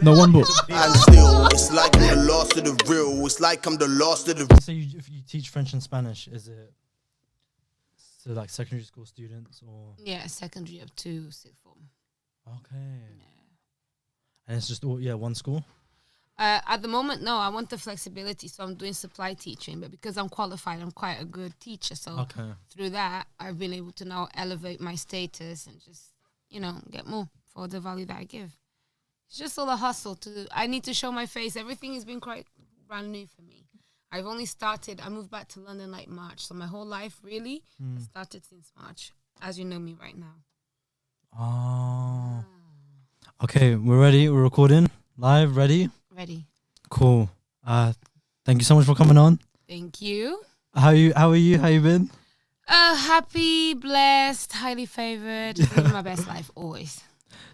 No, one book. And still, it's like I'm the last of the real. It's like I'm the last of the. So if you teach French and Spanish, is it so like secondary school students or? Yeah, secondary up to sixth form. Okay. Yeah. And it's just one school. At the moment, no. I want the flexibility, so I'm doing supply teaching. But because I'm qualified, I'm quite a good teacher. So through that, I've been able to now elevate my status and just, get more for the value that I give. It's just all a hustle. I need to show my face. Everything has been quite brand new for me. I've only started. I moved back to London like March, so my whole life really has started since March, as you know me right now. Oh. Okay, we're ready. We're recording live. Ready? Ready. Cool. Thank you so much for coming on. Thank you. How are you? How you been? Happy, blessed, highly favored. Living my best life always.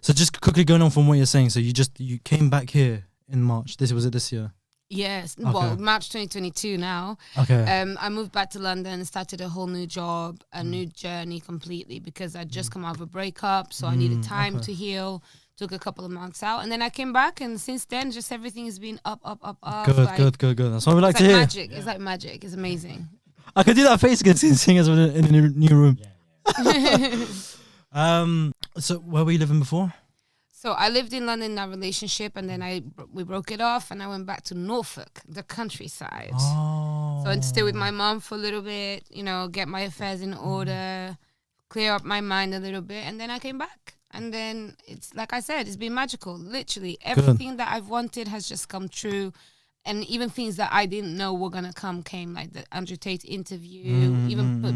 So just quickly going on from what you're saying. So you came back here in March. Was it this year? Yes. Okay. Well, March 2022 now. Okay. I moved back to London, started a whole new job, a new journey completely because I'd just come out of a breakup, so I needed time to heal. Took a couple of months out, and then I came back, and since then, just everything has been up. Good. That's what we like to hear. Magic. Yeah. It's like magic. It's amazing. I could do that face again, seeing us in a new room. So where were you living before? So I lived in London in that relationship, and then we broke it off, and I went back to Norfolk, the countryside. Oh. So I'd stay with my mom for a little bit, get my affairs in order, clear up my mind a little bit, and then I came back. And then it's like I said, it's been magical. Literally everything that I've wanted has just come true. And even things that I didn't know were going to came, like the Andrew Tate interview,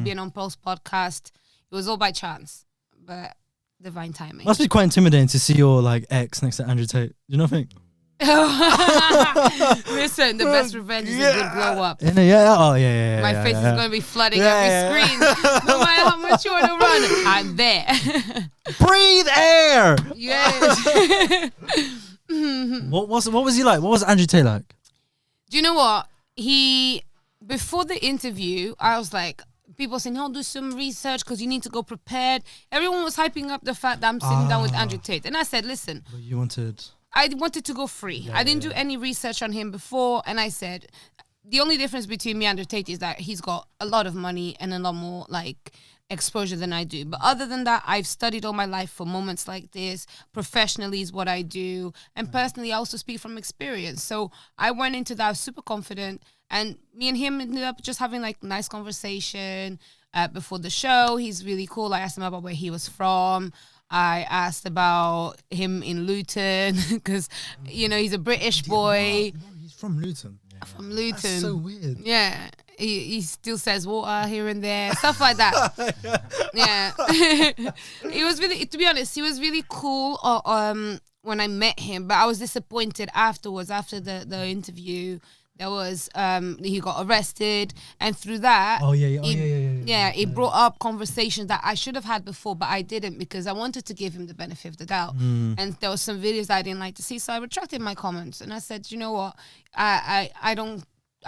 being on Pulse podcast. It was all by chance, but divine timing. Must be quite intimidating to see your ex next to Andrew Tate. You know what I think? Listen, the best revenge is a good glow up. Yeah. My face is going to be flooding every screen. No matter how much you want to run, I'm there. Breathe air. Yes. What was he like? What was Andrew Tate like? Do you know what? Before the interview, I was like, people saying, do some research because you need to go prepared. Everyone was hyping up the fact that I'm sitting down with Andrew Tate. And I said, listen. But you wanted... I wanted to go free. I didn't do any research on him before. And I said, the only difference between me and Andrew Tate is that he's got a lot of money and a lot more exposure than I do. But other than that, I've studied all my life for moments like this. Professionally is what I do. And personally, I also speak from experience. So I went into that super confident. And me and him ended up just having nice conversation before the show. He's really cool. I asked him about where he was from. I asked about him in Luton because, he's a British boy. He's from Luton. From Luton. That's so weird. Yeah. He still says water here and there, stuff like that. Yeah. It was really, to be honest, he was really cool when I met him, but I was disappointed afterwards, after the interview. There was he got arrested, and through that, it brought up conversations that I should have had before, but I didn't because I wanted to give him the benefit of the doubt. And there was some videos I didn't like to see, so I retracted my comments and I said, you know what, I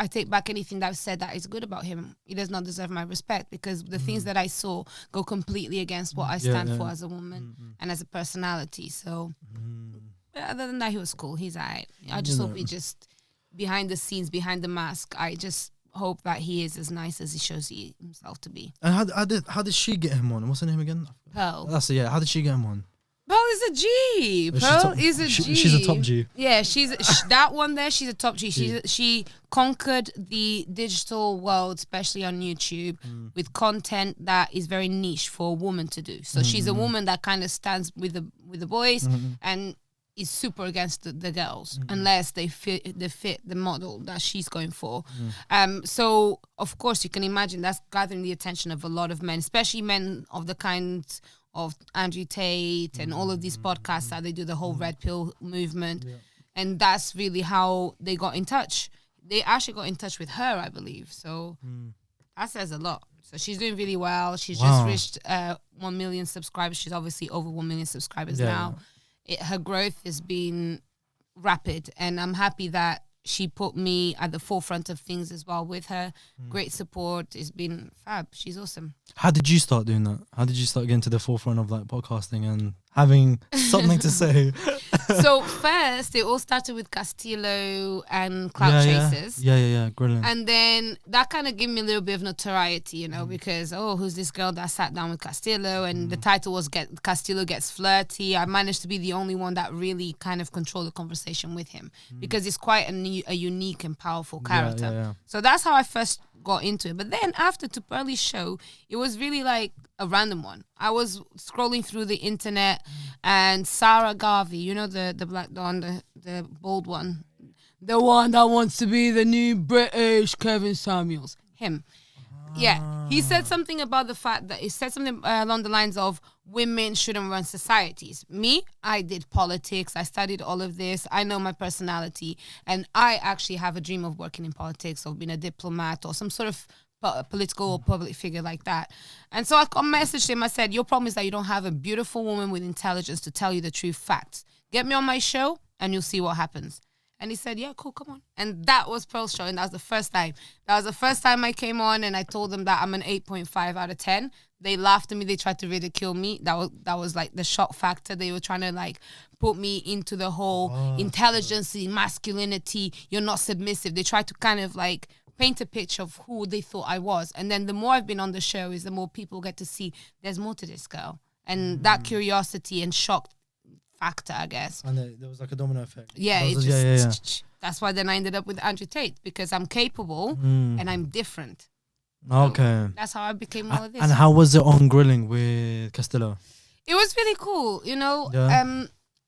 take back anything that I've said that is good about him. He does not deserve my respect because the things that I saw go completely against what I stand for as a woman and as a personality. So, other than that, he was cool. He's alright. I just hope he just. Behind the scenes, behind the mask, I just hope that he is as nice as he shows himself to be. And how did she get him on? What's her name again? Pearl. That's it. Yeah. How did she get him on? Pearl is a G. Pearl is a G. She's a top G. Yeah, that one there. She's a top G. She conquered the digital world, especially on YouTube, with content that is very niche for a woman to do. So she's a woman that kind of stands with the boys and is super against the girls unless they fit the model that she's going for. So of course you can imagine that's gathering the attention of a lot of men, especially men of the kind of Andrew Tate and all of these podcasts that they do the whole red pill movement. And that's really how they got in touch. They actually got in touch with her, I believe. So that says a lot. So she's doing really well. She's just reached 1 million subscribers. She's obviously over 1 million subscribers now. Her growth has been rapid, and I'm happy that she put me at the forefront of things as well with her. Great support. It's been fab. She's awesome. How did you start doing that? How did you start getting to the forefront of podcasting, and having something to say. So first, it all started with Castillo and Clout Chasers. Yeah, brilliant. And then that kind of gave me a little bit of notoriety, you know, because, who's this girl that sat down with Castillo? And the title was Castillo Gets Flirty. I managed to be the only one that really kind of controlled the conversation with him because he's quite a unique and powerful character. Yeah. So that's how I first got into it. But then after Tupperley's show, it was really like a random one. I was scrolling through the internet and Sarah Garvey, you know, the black don, the bald one, the one that wants to be the new British Kevin Samuels, him. Yeah, he said something about the fact that he said something along the lines of women shouldn't run societies. Me, I did politics. I studied all of this. I know my personality. And I actually have a dream of working in politics, of being a diplomat or some sort of political or public figure like that. And so I messaged him. I said, your problem is that you don't have a beautiful woman with intelligence to tell you the true facts. Get me on my show and you'll see what happens. And he said, yeah, cool, come on. And that was Pearl's show, and that was the first time. That was the first time I came on, and I told them that I'm an 8.5 out of 10. They laughed at me. They tried to ridicule me. That was like the shock factor. They were trying to like put me into the whole intelligence, masculinity. You're not submissive. They tried to kind of like paint a picture of who they thought I was. And then the more I've been on the show is the more people get to see there's more to this girl. And that curiosity and shock factor, I guess. And there was like a domino effect. Yeah, that's why then I ended up with Andrew Tate, because I'm capable and I'm different. Okay. So that's how I became all of this. And how was it on grilling with Castillo? It was really cool, you know. Yeah.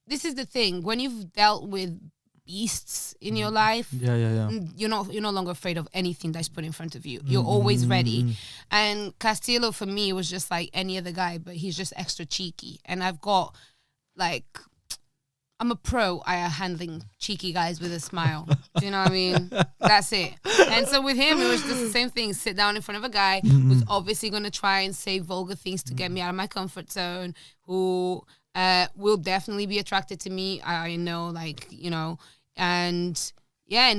This is the thing. When you've dealt with beasts in your life, you're no longer afraid of anything that's put in front of you. You're always ready. And Castillo, for me, was just like any other guy, but he's just extra cheeky. And I've got like, I'm a pro at handling cheeky guys with a smile. Do you know what I mean? That's it. And so with him, it was just the same thing. Sit down in front of a guy who's obviously going to try and say vulgar things to get me out of my comfort zone, who will definitely be attracted to me. I know, like, you know, and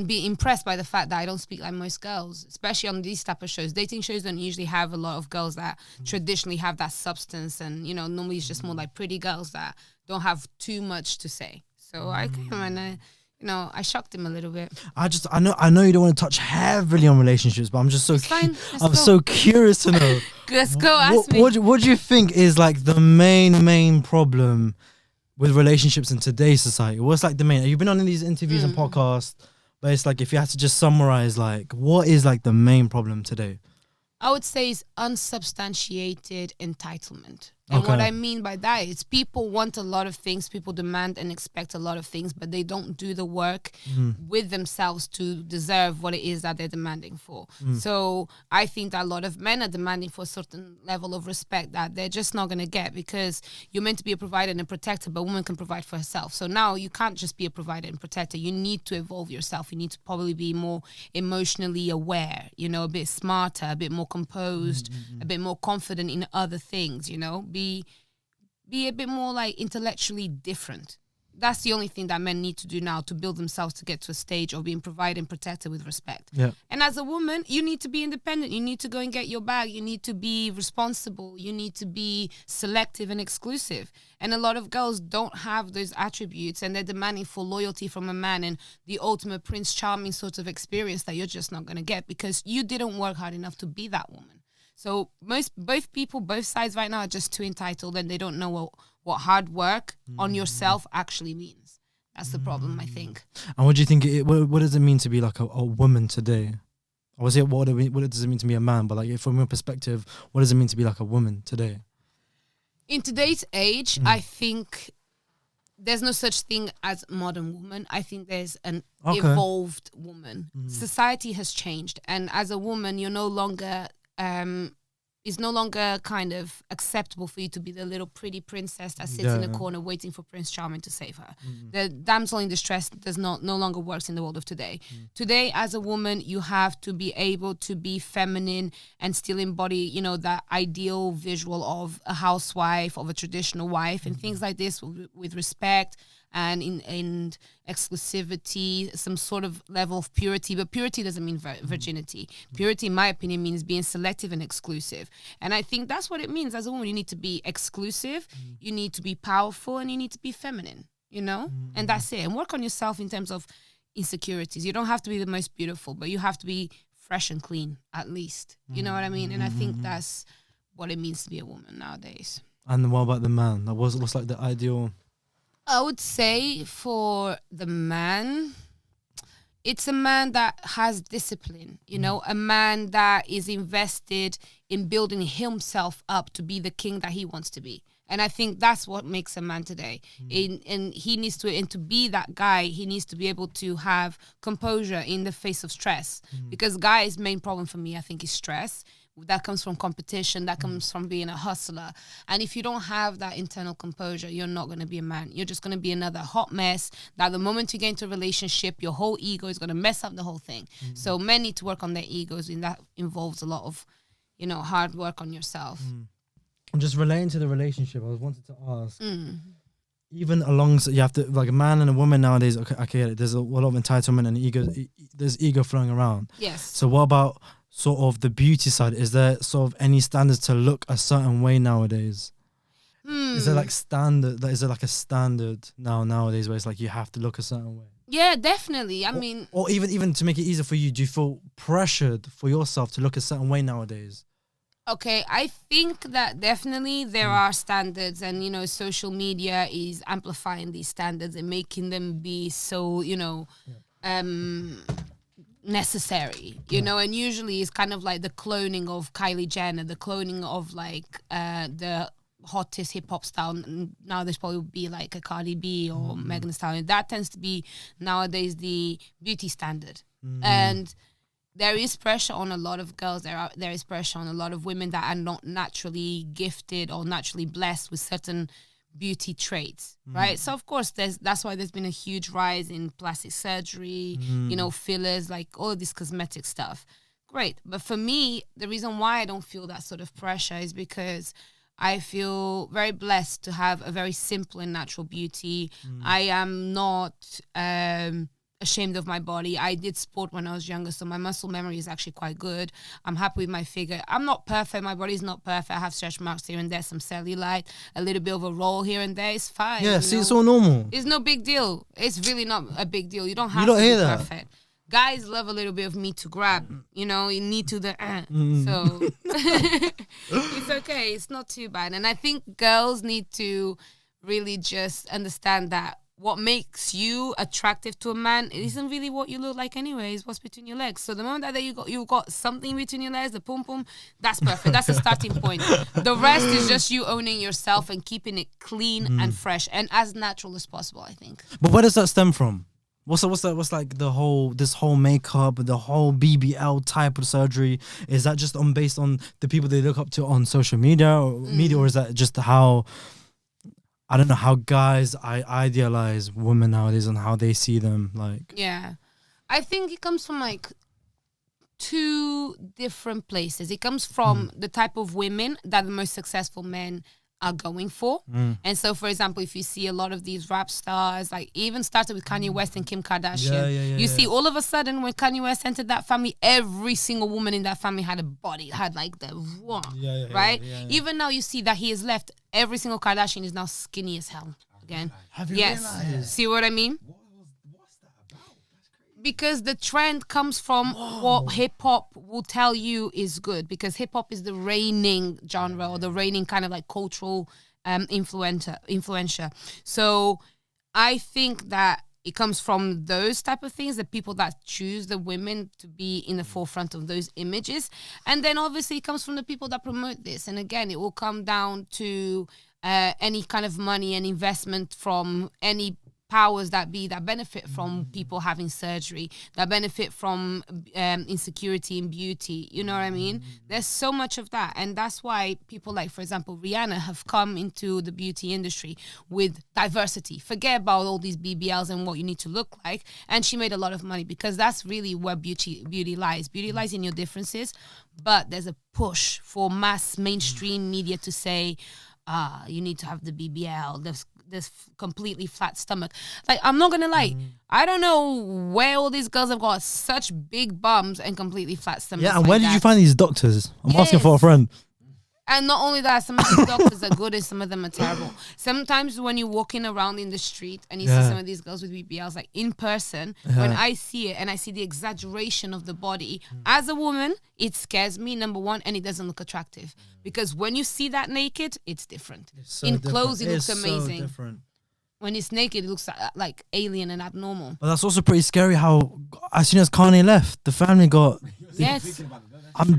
be impressed by the fact that I don't speak like most girls, especially on these type of shows. Dating shows don't usually have a lot of girls that traditionally have that substance, and, you know, normally it's just more like pretty girls that don't have too much to say. So I came and I shocked him a little bit. I know you don't want to touch heavily on relationships, but I'm just so so curious to know. Let's go. Ask me. What do you think is like the main problem with relationships in today's society? What's like the main? You've been on these interviews and podcasts, but it's like, if you had to just summarize, like, what is like the main problem today? I would say it's unsubstantiated entitlement. And what I mean by that is people want a lot of things, people demand and expect a lot of things, but they don't do the work with themselves to deserve what it is that they're demanding for. So I think that a lot of men are demanding for a certain level of respect that they're just not going to get, because you're meant to be a provider and a protector, but a woman can provide for herself. So now you can't just be a provider and protector. You need to evolve yourself. You need to probably be more emotionally aware, you know, a bit smarter, a bit more composed, a bit more confident in other things, you know, be a bit more like intellectually different. That's the only thing that men need to do now to build themselves to get to a stage of being provided and protected with respect. Yeah. And as a woman, you need to be independent. You need to go and get your bag. You need to be responsible. You need to be selective and exclusive. And a lot of girls don't have those attributes, and they're demanding for loyalty from a man and the ultimate Prince Charming sort of experience that you're just not going to get because you didn't work hard enough to be that woman. So both sides right now are just too entitled, and they don't know what hard work on yourself actually means. That's the problem, I think. And what do you think? What does it mean to be like a woman today? Or was it what does it mean to be a man? But like, from your perspective, what does it mean to be like a woman today? In today's age, I think there's no such thing as modern woman. I think there's an evolved woman. Society has changed, and as a woman, you're no longer it's no longer kind of acceptable for you to be the little pretty princess that sits in a corner waiting for Prince Charming to save her. The damsel in distress no longer works in the world of today. Today, as a woman, you have to be able to be feminine and still embody, you know, that ideal visual of a housewife, of a traditional wife, and things like this with respect and in exclusivity, some sort of level of purity. But purity doesn't mean virginity. Purity, in my opinion, means being selective and exclusive. And I think that's what it means. As a woman, you need to be exclusive, you need to be powerful, and you need to be feminine, you know? And that's it. And work on yourself in terms of insecurities. You don't have to be the most beautiful, but you have to be fresh and clean, at least. You know what I mean? And I think that's what it means to be a woman nowadays. And what about the man? Like, what's like the ideal? I would say for the man, it's a man that has discipline, you know, a man that is invested in building himself up to be the king that he wants to be. And I think that's what makes a man today. And he needs to, and to be that guy, he needs to be able to have composure in the face of stress. Because guys' main problem for me, I think, is stress. That comes from competition, that comes from being a hustler. And if you don't have that internal composure, you're not going to be a man. You're just going to be another hot mess that the moment you get into a relationship, your whole ego is going to mess up the whole thing. So men need to work on their egos, and that involves a lot of, you know, hard work on yourself. I'm just relating to the relationship. I wanted to ask, even alongside, you have to, like, a man and a woman nowadays, okay, there's a lot of entitlement and ego, there's ego flowing around. Yes. So what about sort of the beauty side? Is there sort of any standards to look a certain way nowadays? Is there like standard? Is there like a standard nowadays where it's like you have to look a certain way? Yeah, definitely. I mean, or even to make it easier for you, do you feel pressured for yourself to look a certain way nowadays? okay, I think that definitely there are standards, and, you know, social media is amplifying these standards and making them be so, you know, necessary, you know, and usually it's kind of like the cloning of Kylie Jenner, the cloning of like the hottest hip hop style. Now there's probably be like a Cardi B or Megan Thee Stallion. That tends to be nowadays the beauty standard. And there is pressure on a lot of girls. There is pressure on a lot of women that are not naturally gifted or naturally blessed with certain beauty traits, right? So of course that's why there's been a huge rise in plastic surgery, you know, fillers, like all of this cosmetic stuff. Great. But for me, the reason why I don't feel that sort of pressure is because I feel very blessed to have a very simple and natural beauty. I am not ashamed of my body. I did sport when I was younger, so my muscle memory is actually quite good. I'm happy with my figure. I'm not perfect. My body's not perfect. I have stretch marks here and there, some cellulite, a little bit of a roll here and there. It's fine. Yeah, see, it's all normal. It's no big deal. It's really not a big deal. You don't have to be perfect. Guys love a little bit of me to grab, you know, you need to so it's okay. It's not too bad. And I think girls need to really just understand that what makes you attractive to a man, it isn't really what you look like anyway, it's what's between your legs. So the moment that you got something between your legs, the pum pum, that's perfect. That's the starting point. The rest is just you owning yourself and keeping it clean and fresh and as natural as possible, I think. But where does that stem from? What's like this whole makeup, the whole BBL type of surgery? Is that just based on the people they look up to on social media, or is that just how, I don't know, how guys idealize women nowadays and how they see them? Like, yeah, I think it comes from like two different places. It comes from the type of women that the most successful men are going for. And so, for example, if you see a lot of these rap stars, like even started with Kanye West and Kim Kardashian, you see all of a sudden when Kanye West entered that family, every single woman in that family had a body, had like the right? Even now you see that he has left, every single Kardashian is now skinny as hell again. Have you realized? See what I mean? Because the trend comes from what hip-hop will tell you is good, because hip-hop is the reigning genre or the reigning kind of like cultural influencer. So I think that it comes from those type of things, the people that choose the women to be in the forefront of those images. And then obviously it comes from the people that promote this. And again, it will come down to any kind of money and investment from any powers that benefit from people having surgery, that benefit from insecurity in beauty, you know what I mean? There's so much of that, and that's why people like, for example, Rihanna have come into the beauty industry with diversity. Forget about all these BBLs and what you need to look like, and she made a lot of money, because that's really where beauty lies. Beauty lies in your differences, but there's a push for mainstream media to say, you need to have the BBL, this completely flat stomach. Like, I'm not gonna lie, I don't know where all these girls have got such big bums and completely flat stomachs. Yeah, and like where did you find these doctors? I'm asking Yes. for a friend. And not only that, some of the doctors are good and some of them are terrible. Sometimes when you're walking around in the street and you see some of these girls with BBLs, like in person, when I see it and I see the exaggeration of the body, as a woman, it scares me, number one, and it doesn't look attractive. Because when you see that naked, it's different. In clothes, it looks amazing. So different. When it's naked, it looks like alien and abnormal. But that's also pretty scary how as soon as Kanye left, the family got... Yes. It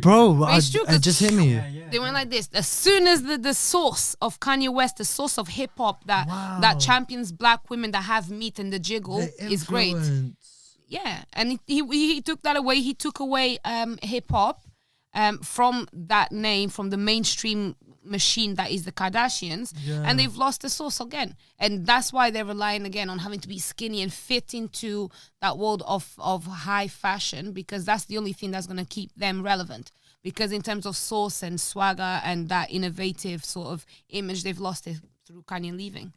true, 'cause just hit me. They went like this. As soon as the source of Kanye West, the source of hip hop that champions black women that have meat and the jiggle is great. Yeah, and he took that away. He took away hip hop from that name, from the mainstream machine that is the Kardashians, and they've lost the source again. And that's why they're relying again on having to be skinny and fit into that world of high fashion, because that's the only thing that's going to keep them relevant. Because in terms of source and swagger and that innovative sort of image, they've lost it through Kanye leaving.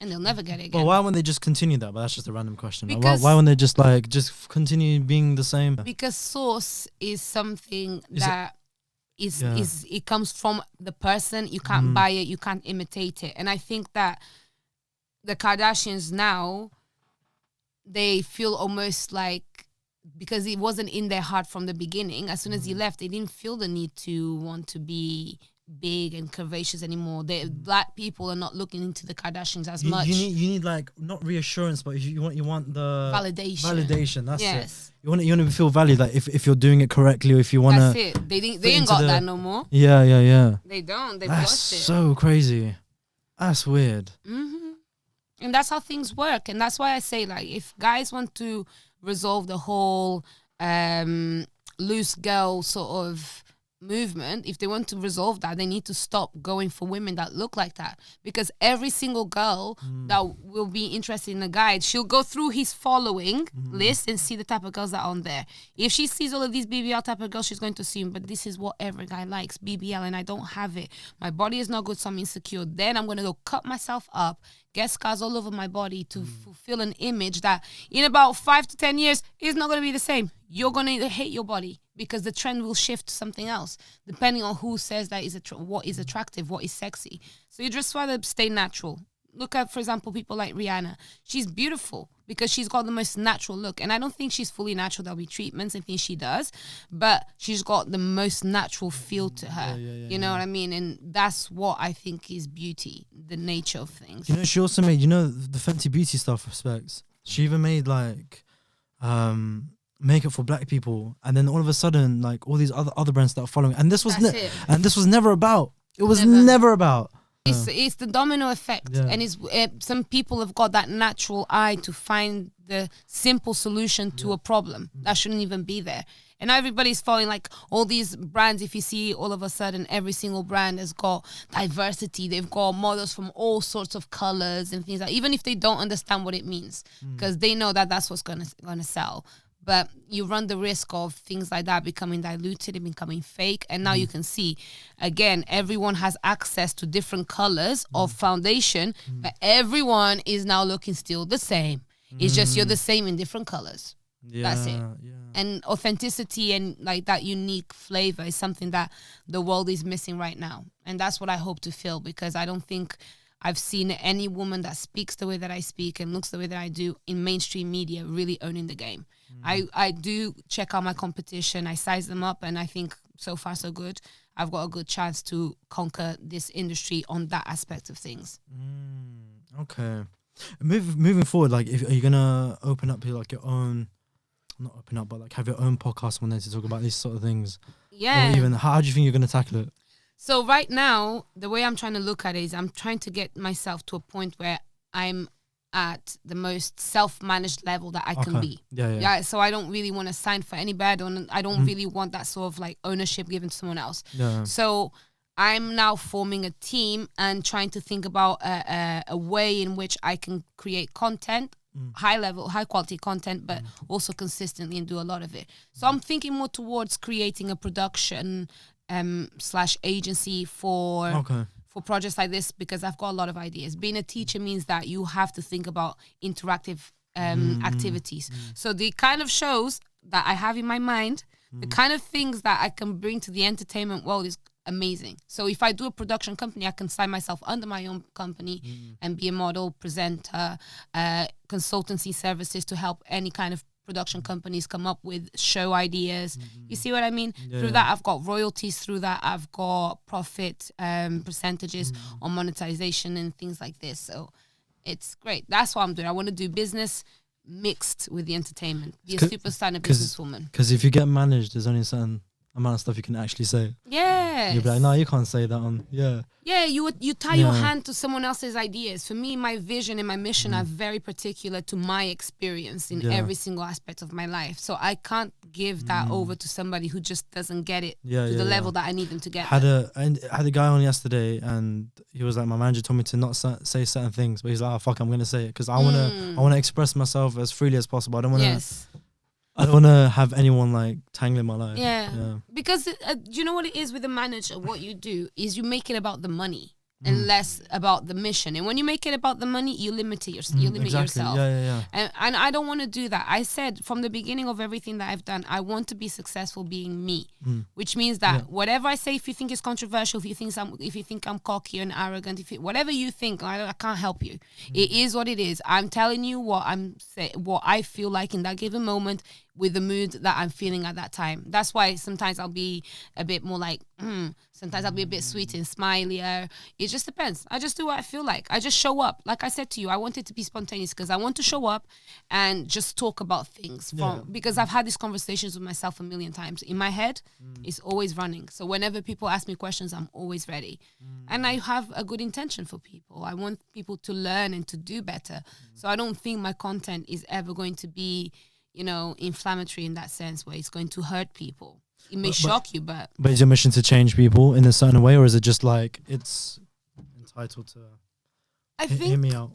And they'll never get it again. But why won't they just continue that? But that's just a random question. Because Why won't they just just continue being the same? Because source is something it comes from the person. You can't buy it, you can't imitate it. And I think that the Kardashians now, they feel almost like, because it wasn't in their heart from the beginning, as soon as he left, they didn't feel the need to want to be big and curvaceous anymore. Black people are not looking into the Kardashians as much. You need like, not reassurance, but you want the validation. That's it. You want to feel valued, like if you're doing it correctly, or if you want to. That's it. They ain't got that no more. Yeah. They don't. They've That's lost it. so crazy. That's weird. And that's how things work. And that's why I say, like, if guys want to resolve the whole loose girl sort of movement, if they want to resolve that, they need to stop going for women that look like that. Because every single girl that will be interested in a guy, she'll go through his following list and see the type of girls that are on there. If she sees all of these BBL type of girls, she's going to assume, but this is what every guy likes, BBL, and I don't have it. My body is not good, so I'm insecure. Then I'm going to go cut myself up, get scars all over my body to fulfill an image that in about 5 to 10 years is not going to be the same. You're going to hate your body because the trend will shift to something else, depending on who says that is what is attractive, what is sexy. So you just rather stay natural. Look at, for example, people like Rihanna. She's beautiful because she's got the most natural look. And I don't think she's fully natural. There'll be treatments and things she does, but she's got the most natural feel to her. You know what I mean? And that's what I think is beauty, the nature of things. You know, she also made, the Fenty Beauty stuff specs. She even made like makeup for black people, and then all of a sudden, like all these other brands start following. And this was never about. It was never about. It's the domino effect, and it's some people have got that natural eye to find the simple solution to a problem that shouldn't even be there. And everybody's following like all these brands. If you see, all of a sudden, every single brand has got diversity. They've got models from all sorts of colors and things like, even if they don't understand what it means, because they know that that's what's gonna sell. But you run the risk of things like that becoming diluted and becoming fake. And now you can see, again, everyone has access to different colors of foundation, but everyone is now looking still the same. It's just you're the same in different colors. That's it. And authenticity and like that unique flavor is something that the world is missing right now. And that's what I hope to feel, because I don't think I've seen any woman that speaks the way that I speak and looks the way that I do in mainstream media really owning the game. I do check out my competition. I size them up, and I think so far so good. I've got a good chance to conquer this industry on that aspect of things. Okay. Moving forward, like, are you gonna open up like your own? Not open up, but like have your own podcast one day to talk about these sort of things. Yeah. Or even how do you think you're gonna tackle it? So right now, the way I'm trying to look at it is I'm trying to get myself to a point where I'm at the most self-managed level that I can be. Yeah. So I don't really want to sign for anybody. I don't really want that sort of like ownership given to someone else. Yeah. So I'm now forming a team and trying to think about a way in which I can create content, high quality content, but also consistently and do a lot of it. So I'm thinking more towards creating a production / agency for for projects like this because I've got a lot of ideas. Being a teacher means that you have to think about interactive activities. So the kind of shows that I have in my mind, the kind of things that I can bring to the entertainment world is amazing. So if I do a production company, I can sign myself under my own company and be a model, presenter, consultancy services to help any kind of production companies come up with show ideas. You see what I mean? Through that, I've got royalties. Through that, I've got profit percentages on monetization and things like this. So it's great. That's what I'm doing. I want to do business mixed with the entertainment. Be a superstar and a businesswoman. Because if you get managed, there's only a certain amount of stuff you can actually say. Yeah. You'll be like, no, you can't say that on. Yeah. Yeah, you tie your hand to someone else's ideas. For me, my vision and my mission are very particular to my experience in every single aspect of my life. So I can't give that over to somebody who just doesn't get it to the level that I need them to get. I had a guy on yesterday, and he was like, my manager told me to not say certain things, but he's like, oh fuck, I'm gonna say it because I wanna express myself as freely as possible. I don't wanna. Yes. I don't want to have anyone like tangling my life. Yeah. Because you know what it is with a manager? What you do is you make it about the money and less about the mission. And when you make it about the money, you limit yourself. Yeah. And I don't want to do that. I said from the beginning of everything that I've done, I want to be successful being me, which means that whatever I say, if you think it's controversial, if you think I'm cocky and arrogant, whatever you think, I can't help you. It is what it is. I'm telling you what I feel like in that given moment with the mood that I'm feeling at that time. That's why sometimes I'll be a bit more like, sometimes I'll be a bit sweet and smilier. It just depends. I just do what I feel like. I just show up. Like I said to you, I want it to be spontaneous because I want to show up and just talk about things because I've had these conversations with myself a million times. In my head, it's always running. So whenever people ask me questions, I'm always ready. And I have a good intention for people. I want people to learn and to do better. So I don't think my content is ever going to be, inflammatory in that sense where it's going to hurt people. It may shock you, but is your mission to change people in a certain way, or is it just like it's entitled to hear me out?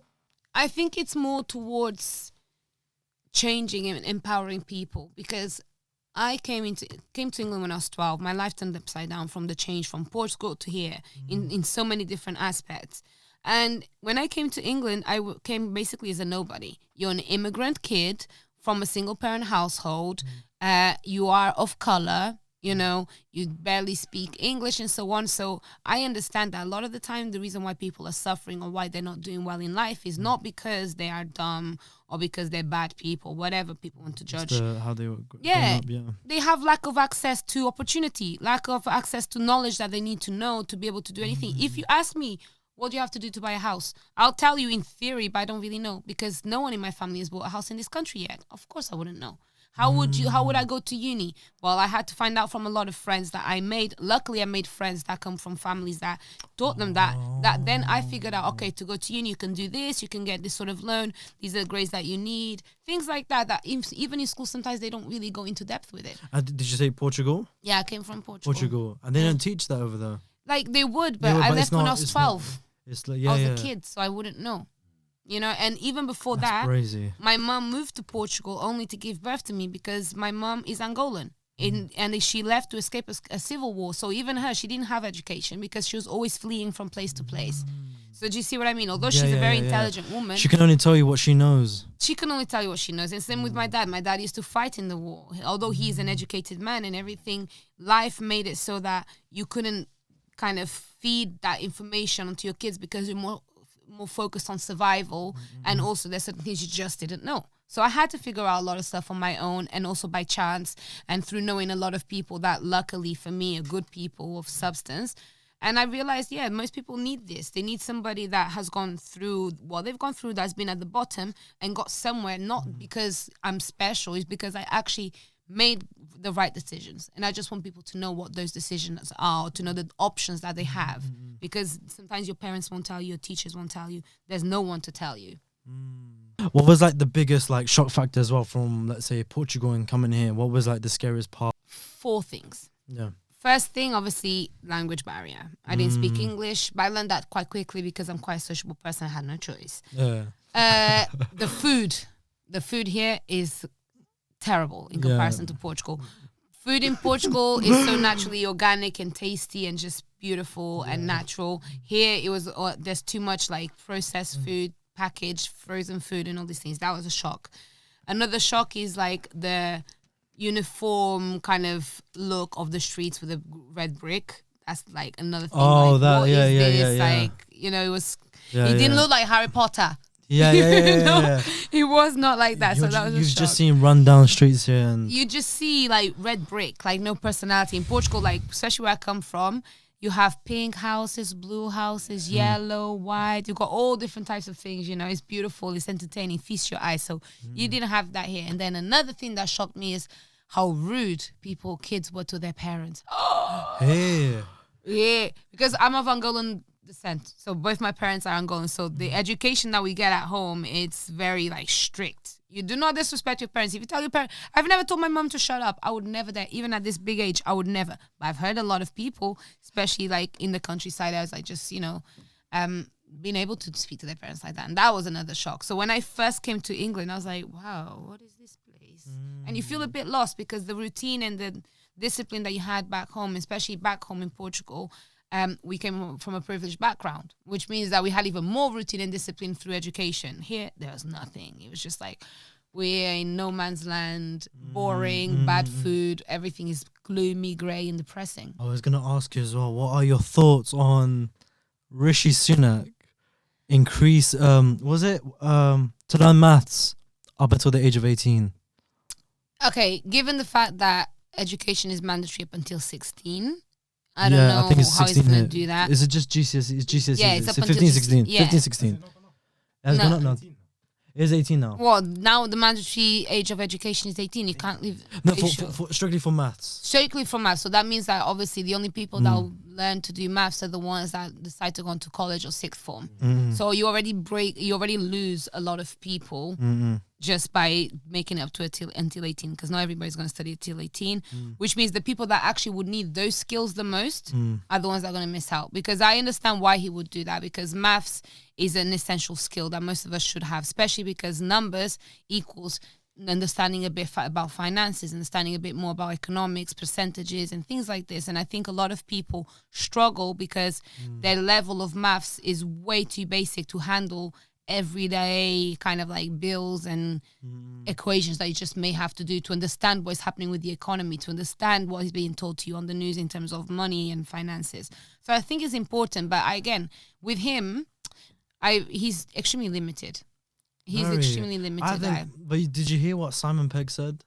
I think it's more towards changing and empowering people because I came to England when I was 12. My life turned upside down from the change from Portugal to here in so many different aspects. And when I came to England, I came basically as a nobody. You're an immigrant kid from a single parent household, you are of color, you barely speak English and so on. So I understand that a lot of the time the reason why people are suffering or why they're not doing well in life is not because they are dumb or because they're bad people, whatever people want to judge. How they were They have lack of access to opportunity, lack of access to knowledge that they need to know to be able to do anything. If you ask me, what do you have to do to buy a house? I'll tell you in theory, but I don't really know because no one in my family has bought a house in this country yet. Of course I wouldn't know. How would I go to uni? Well, I had to find out from a lot of friends that I made. Luckily, I made friends that come from families that taught them that then I figured out, okay, to go to uni, you can do this, you can get this sort of loan. These are the grades that you need. Things like that even in school, sometimes they don't really go into depth with it. Did you say Portugal? Yeah, I came from Portugal. Portugal. And they don't teach that over there? Like they would, but I left when I was 12. I was a kid, so I wouldn't know. And even before That's crazy. My mom moved to Portugal only to give birth to me because my mom is Angolan. And she left to escape a civil war. So even her, she didn't have education because she was always fleeing from place to place. So do you see what I mean? Although she's a very intelligent woman. She can only tell you what she knows. She can only tell you what she knows. And same with my dad. My dad used to fight in the war. Although he's an educated man and everything, life made it so that you couldn't kind of feed that information onto your kids because you're more focused on survival and also there's certain things you just didn't know. So I had to figure out a lot of stuff on my own and also by chance and through knowing a lot of people that luckily for me are good people of substance. And I realized, most people need this. They need somebody that has gone through what they've gone through, that's been at the bottom and got somewhere, not because I'm special, it's because I actually made the right decisions. And I just want people to know what those decisions are, to know the options that they have. Because sometimes your parents won't tell you, your teachers won't tell you. There's no one to tell you. What was like the biggest like shock factor as well from, let's say, Portugal and coming here? What was like the scariest part? 4 things. Yeah. First thing, obviously, language barrier. I didn't speak English, but I learned that quite quickly because I'm quite a sociable person. I had no choice. Yeah. The food here is terrible in comparison to Portugal. Food in Portugal is so naturally organic and tasty and just beautiful and natural. Here it was there's too much like processed food, packaged, frozen food, and all these things. That was a shock. Another shock is like the uniform kind of look of the streets with a red brick. That's like another thing. Oh, like, that, what yeah, is yeah, this? yeah, yeah. Like, you know, it was. Yeah, It didn't yeah. look like Harry Potter. Yeah, yeah, yeah, yeah, No, yeah. it was not like that. So that was a You've shock. just seen run down streets here, and You just see like red brick, like no personality. In Portugal, like especially where I come from, you have pink houses, blue houses, yellow, white. You've got all different types of things, you know. It's beautiful, it's entertaining, feast your eyes. So you didn't have that here. And then another thing that shocked me is how rude kids were to their parents. hey, Yeah, because I'm of Angolan descent. So both my parents are Angolan. So the education that we get at home, it's very like strict. You do not disrespect your parents. If you tell your parents, I've never told my mom to shut up. I would never dare. Even at this big age, I would never. But I've heard a lot of people, especially like in the countryside, as I just, being able to speak to their parents like that. And that was another shock. So when I first came to England, I was like, wow, what is this place? And you feel a bit lost because the routine and the discipline that you had back home, especially back home in Portugal, we came from a privileged background, which means that we had even more routine and discipline through education. Here, there was nothing. It was just like, we're in no man's land, boring, bad food. Everything is gloomy, grey, and depressing. I was gonna ask you as well. What are your thoughts on Rishi Sunak increase? To learn maths up until the age of 18? Okay, given the fact that education is mandatory up until 16, I don't know I think it's how he's 16 going here. to do that. Is it just GCSE? It's GCSE. Yeah, it's up until 15, 16. 16. 15, 16. It has No. gone up now. It is 18 now. Well, now the mandatory age of education is 18. You can't leave. No, for strictly for maths. Strictly from maths. So that means that obviously the only people that will learn to do maths are the ones that decide to go into college or sixth form. So you already lose a lot of people just by making it up to until 18, because not everybody's going to study until 18, which means the people that actually would need those skills the most are the ones that are going to miss out. Because I understand why he would do that, because maths is an essential skill that most of us should have, especially because numbers equals understanding a bit about finances, understanding a bit more about economics, percentages, and things like this. And I think a lot of people struggle because their level of maths is way too basic to handle everyday kind of like bills and equations that you just may have to do to understand what's happening with the economy, to understand what is being told to you on the news in terms of money and finances. So I think it's important. But again, with him, he's extremely limited. He's extremely limited guy. But did you hear what Simon Pegg said?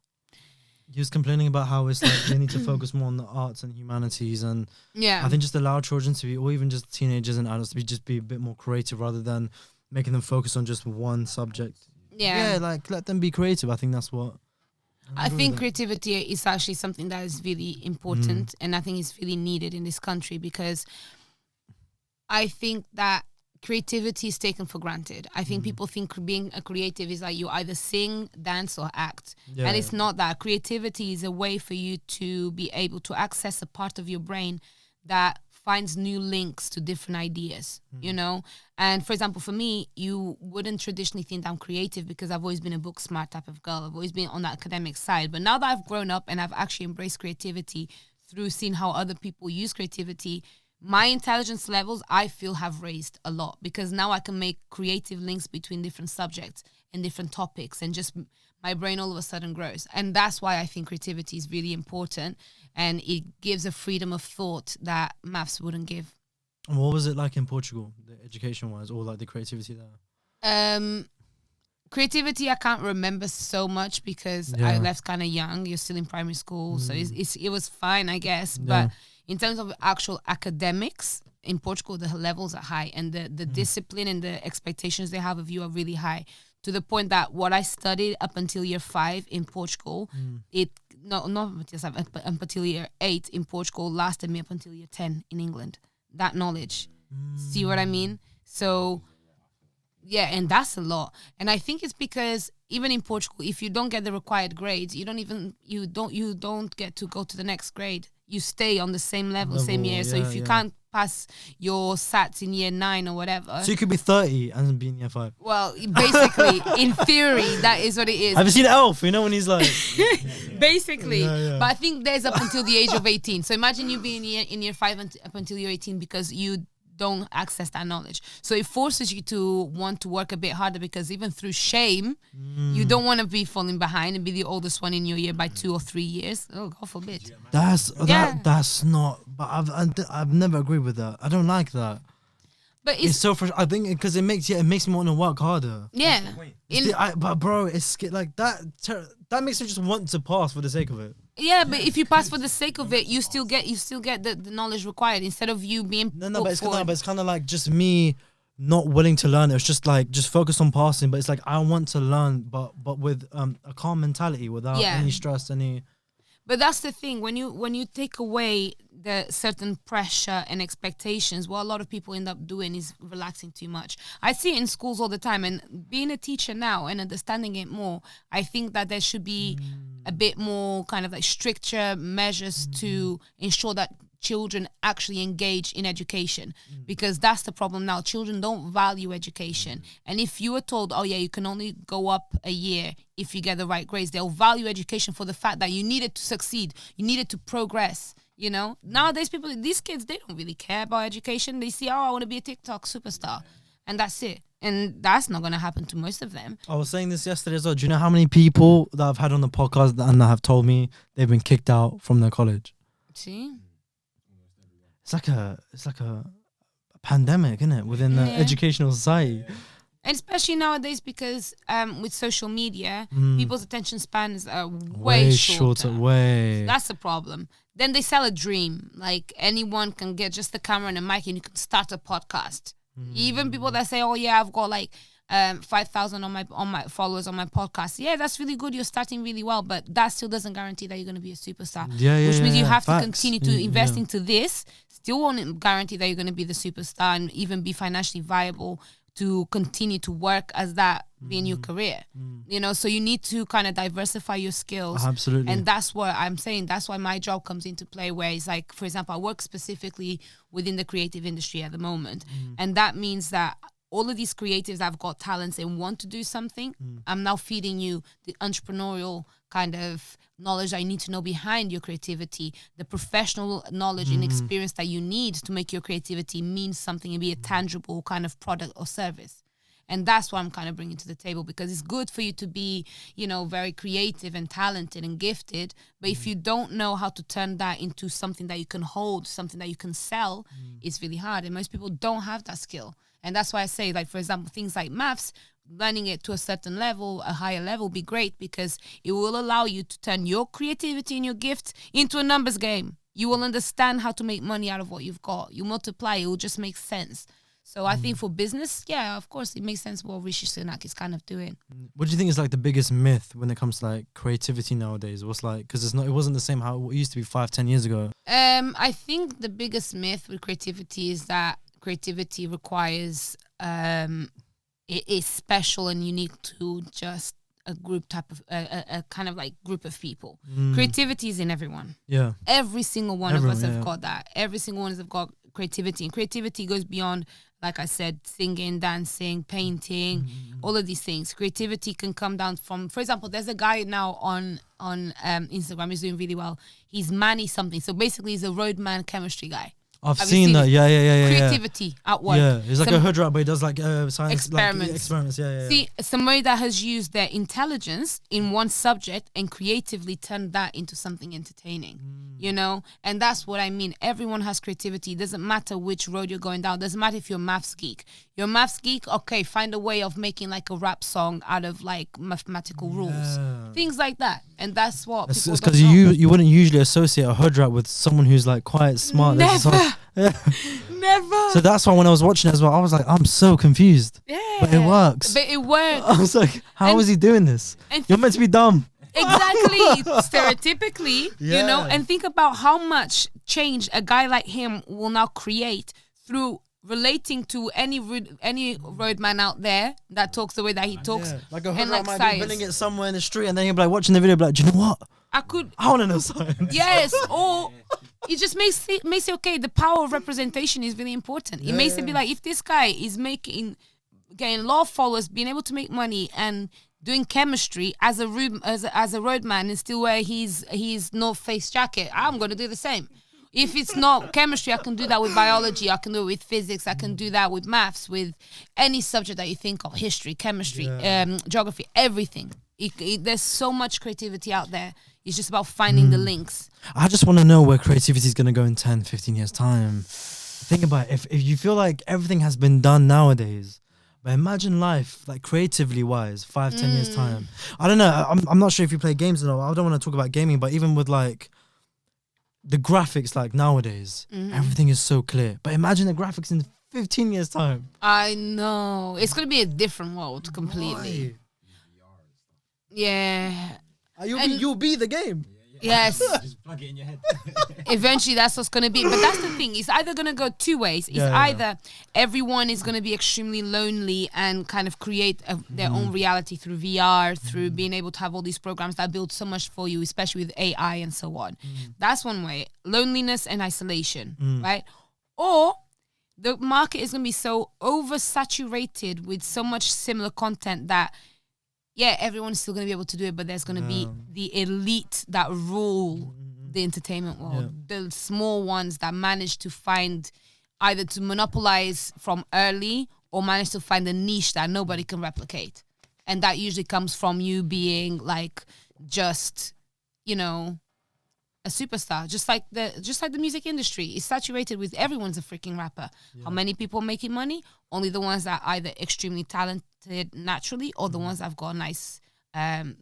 He was complaining about how it's like they need to focus more on the arts and humanities, and I think just allow children to be, or even just teenagers and adults to be a bit more creative rather than making them focus on just one subject. Yeah, like let them be creative. I think that's what. I think creativity is actually something that is really important, and I think it's really needed in this country, because I think that creativity is taken for granted. I think people think being a creative is like you either sing, dance, or act. And it's not that. Creativity is a way for you to be able to access a part of your brain that finds new links to different ideas, you know? And for example, for me, you wouldn't traditionally think I'm creative because I've always been a book smart type of girl. I've always been on that academic side. But now that I've grown up and I've actually embraced creativity through seeing how other people use creativity, my intelligence levels, I feel, have raised a lot, because now I can make creative links between different subjects and different topics, and just my brain all of a sudden grows. And that's why I think creativity is really important, and it gives a freedom of thought that maths wouldn't give. And what was it like in Portugal, the education-wise, or like the creativity there? Creativity, I can't remember so much because I left kind of young. You're still in primary school, so it was fine, I guess. But in terms of actual academics, in Portugal, the levels are high, and the discipline and the expectations they have of you are really high, to the point that what I studied up until year 5 in Portugal, not until 7, but up until year 8 in Portugal lasted me up until year 10 in England. That knowledge. See what I mean? So, yeah, and that's a lot. And I think it's because even in Portugal, if you don't get the required grades, you don't get to go to the next grade. You stay on the same level same year. So if you can't pass your SATs in year 9 or whatever. So you could be 30 and be in year 5. Well, basically, in theory, that is what it is. Have you seen Elf? You know when he's like... Basically. Yeah. But I think there's up until the age of 18. So imagine you being in year 5 up until you're 18 because you don't access that knowledge. So it forces you to want to work a bit harder because even through shame, you don't want to be falling behind and be the oldest one in your year by 2 or 3 years. Oh, God forbid. That's not... But I've never agreed with that. I don't like that. But It's so frustrating. I think because it makes me want to work harder. Yeah. But bro, it's like that. That makes me just want to pass for the sake of it. Yeah, but if you pass for the sake of it, you still get the knowledge required instead of you being But it's kind of like just me not willing to learn. It's just like just focus on passing. But it's like I want to learn, but with a calm mentality without any stress, any. But that's the thing, when you take away the certain pressure and expectations, what a lot of people end up doing is relaxing too much. I see it in schools all the time, and being a teacher now and understanding it more, I think that there should be a bit more kind of like stricter measures to ensure that children actually engage in education, because that's the problem now. Children don't value education, and if you were told, oh yeah, you can only go up a year if you get the right grades, they'll value education for the fact that you needed to succeed, you needed to progress. You know, nowadays these kids, they don't really care about education. They see, oh, I want to be a TikTok superstar, and that's it. And that's not going to happen to most of them. I was saying this yesterday as well. Do you know how many people that I've had on the podcast that have told me they've been kicked out from their college? See? It's like a pandemic, isn't it, within the educational society? And especially nowadays because with social media, people's attention spans are way shorter. That's the problem. Then they sell a dream. Like anyone can get just the camera and a mic and you can start a podcast. Even people that say, oh yeah, I've got like 5,000 on my followers on my podcast. Yeah, that's really good. You're starting really well, but that still doesn't guarantee that you're going to be a superstar. Which means you have to continue to invest into this. Still won't guarantee that you're going to be the superstar and even be financially viable to continue to work as that being your career. You know, so you need to kind of diversify your skills. Absolutely. And that's what I'm saying. That's why my job comes into play, where it's like, for example, I work specifically within the creative industry at the moment. And that means that all of these creatives have got talents and want to do something. I'm now feeding you the entrepreneurial kind of knowledge I need to know behind your creativity, the professional knowledge and experience that you need to make your creativity mean something and be a tangible kind of product or service. And that's what I'm kind of bringing to the table, because it's good for you to be, you know, very creative and talented and gifted. But if you don't know how to turn that into something that you can hold, something that you can sell, it's really hard. And most people don't have that skill. And that's why I say, like, for example, things like maths, learning it to a certain level, a higher level, be great, because it will allow you to turn your creativity and your gift into a numbers game. You will understand how to make money out of what you've got. You multiply, it will just make sense. So I think for business, yeah, of course, it makes sense what Rishi Sunak is kind of doing. What do you think is like the biggest myth when it comes to like creativity nowadays? What's like, because it wasn't the same how it used to be 5-10 years ago. I think the biggest myth with creativity is that creativity requires it is special and unique to just a group type of a kind of like group of people. Creativity is in everyone. Yeah, every single one of us have got that. Every single one have got creativity, and creativity goes beyond, like I said, singing, dancing, painting, all of these things. Creativity can come down from, for example, there's a guy now on Instagram. He's doing really well. He's Manny something. So basically, he's a roadman chemistry guy. I've seen that. Yeah. Creativity at work. Yeah, he's like a hood rat, but he does like science experiments. Like, experiments. Yeah. See, somebody that has used their intelligence in one subject and creatively turned that into something entertaining. You know, and that's what I mean. Everyone has creativity. It doesn't matter which road you're going down. It doesn't matter if you're a maths geek. You're a maths geek. Okay, find a way of making like a rap song out of like mathematical rules, things like that. And that's what. It's because you wouldn't usually associate a hood rat with someone who's like quite smart. Never. Never. So that's why when I was watching it as well, I was like, I'm so confused. Yeah. But it works. But it works. I was like, how is he doing this? You're meant to be dumb. Exactly. Stereotypically, you know, and think about how much change a guy like him will now create through relating to any roadman out there that talks the way that he talks. Like a hood rat might be building it somewhere in the street, and then you'll be like watching the video, be like, do you know what? I could. I want to know something. Yes, or it just makes it okay. The power of representation is really important. It makes it be like, if this guy is getting a lot of followers, being able to make money and doing chemistry as a roadman and still wear his North Face jacket, I'm gonna do the same. If it's not chemistry, I can do that with biology. I can do it with physics. I can do that with maths, with any subject that you think of, history, chemistry, geography, everything. There's so much creativity out there. It's just about finding the links. I just want to know where creativity is going to go in 10, 15 years' time. Think about it. If you feel like everything has been done nowadays, but imagine life, like creatively wise, 5, 10 years' time. I don't know. I'm not sure if you play games or not. I don't want to talk about gaming, but even with like the graphics, like nowadays, everything is so clear. But imagine the graphics in 15 years' time. I know. It's going to be a different world completely. Yeah. You'll be the game. Yes. Just plug it in your head. Eventually, that's what's going to be. But that's the thing. It's either going to go two ways. It's either everyone is going to be extremely lonely and kind of create their own reality through VR, through being able to have all these programs that build so much for you, especially with AI and so on. That's one way. Loneliness and isolation, right? Or the market is going to be so oversaturated with so much similar content that everyone's still going to be able to do it, but there's going to be the elite that rule the entertainment world. The small ones that manage to find either to monopolize from early or manage to find a niche that nobody can replicate. And that usually comes from you being like just, a superstar. Just like the music industry is saturated with everyone's a freaking rapper. How many people making money? Only the ones that are either extremely talented naturally or the ones that have got a nice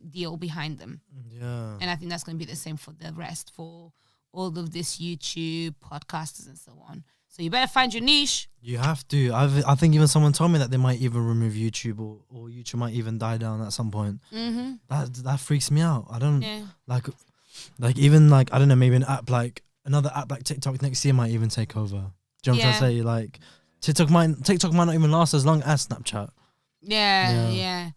deal behind them. Yeah. And I think that's going to be the same for the rest, for all of this YouTube, podcasters and so on. So you better find your niche. You have to. I think even someone told me that they might even remove YouTube or YouTube might even die down at some point. That freaks me out. I don't like even like, I don't know, maybe another app like TikTok next year might even take over. Do you know what I'm trying to say? Like TikTok might not even last as long as Snapchat. Yeah.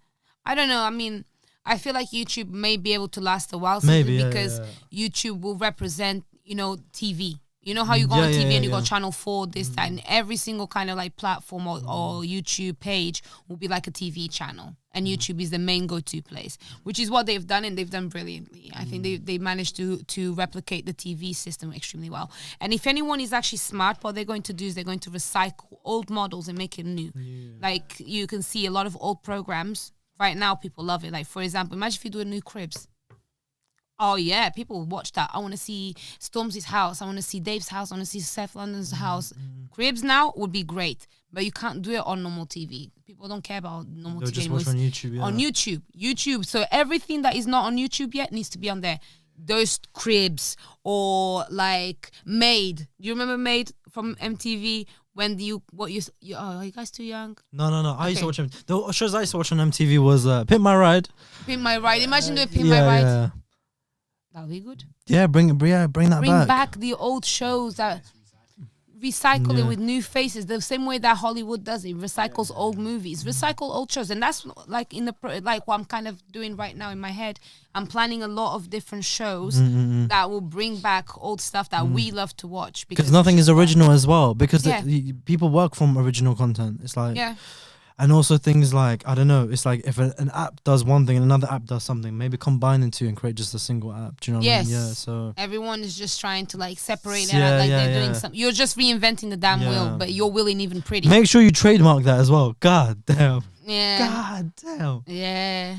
I don't know. I mean, I feel like YouTube may be able to last a while simply because YouTube will represent, TV. You know how you go on TV and you got Channel 4, this, that, and every single kind of like platform or YouTube page will be like a TV channel. And YouTube is the main go-to place, which is what they've done, and they've done brilliantly. I think they managed to replicate the TV system extremely well. And if anyone is actually smart, what they're going to do is they're going to recycle old models and make it new. Like you can see a lot of old programs. Right now, people love it. Like, for example, imagine if you do a new Cribs. Oh, yeah, people will watch that. I want to see Stormzy's house. I want to see Dave's house. I want to see Seth London's house. Cribs now would be great, but you can't do it on normal TV. People don't care about normal They'll TV. Just watch on YouTube, On YouTube. So everything that is not on YouTube yet needs to be on there. Those Cribs or like Made. Do you remember Made from MTV? When are you guys too young? No. I used to watch them. The shows I used to watch on MTV was Pimp My Ride. Pimp My Ride. Imagine doing Pimp My Ride. Yeah. That would be good. Yeah, bring that back. Bring back the old shows that recycle it with new faces. The same way that Hollywood does it, recycles old movies, recycle old shows, and that's like like what I'm kind of doing right now in my head. I'm planning a lot of different shows that will bring back old stuff that we love to watch because nothing is original as well. Because people work from original content. It's like and also things like, I don't know, it's like if an app does one thing and another app does something, maybe combine the two and create just a single app. Do you know what I mean? Yeah, so everyone is just trying to like separate it out, like they're doing something. You're just reinventing the damn wheel, but your wheel ain't even pretty. Make sure you trademark that as well. God damn. Yeah. God damn. Yeah.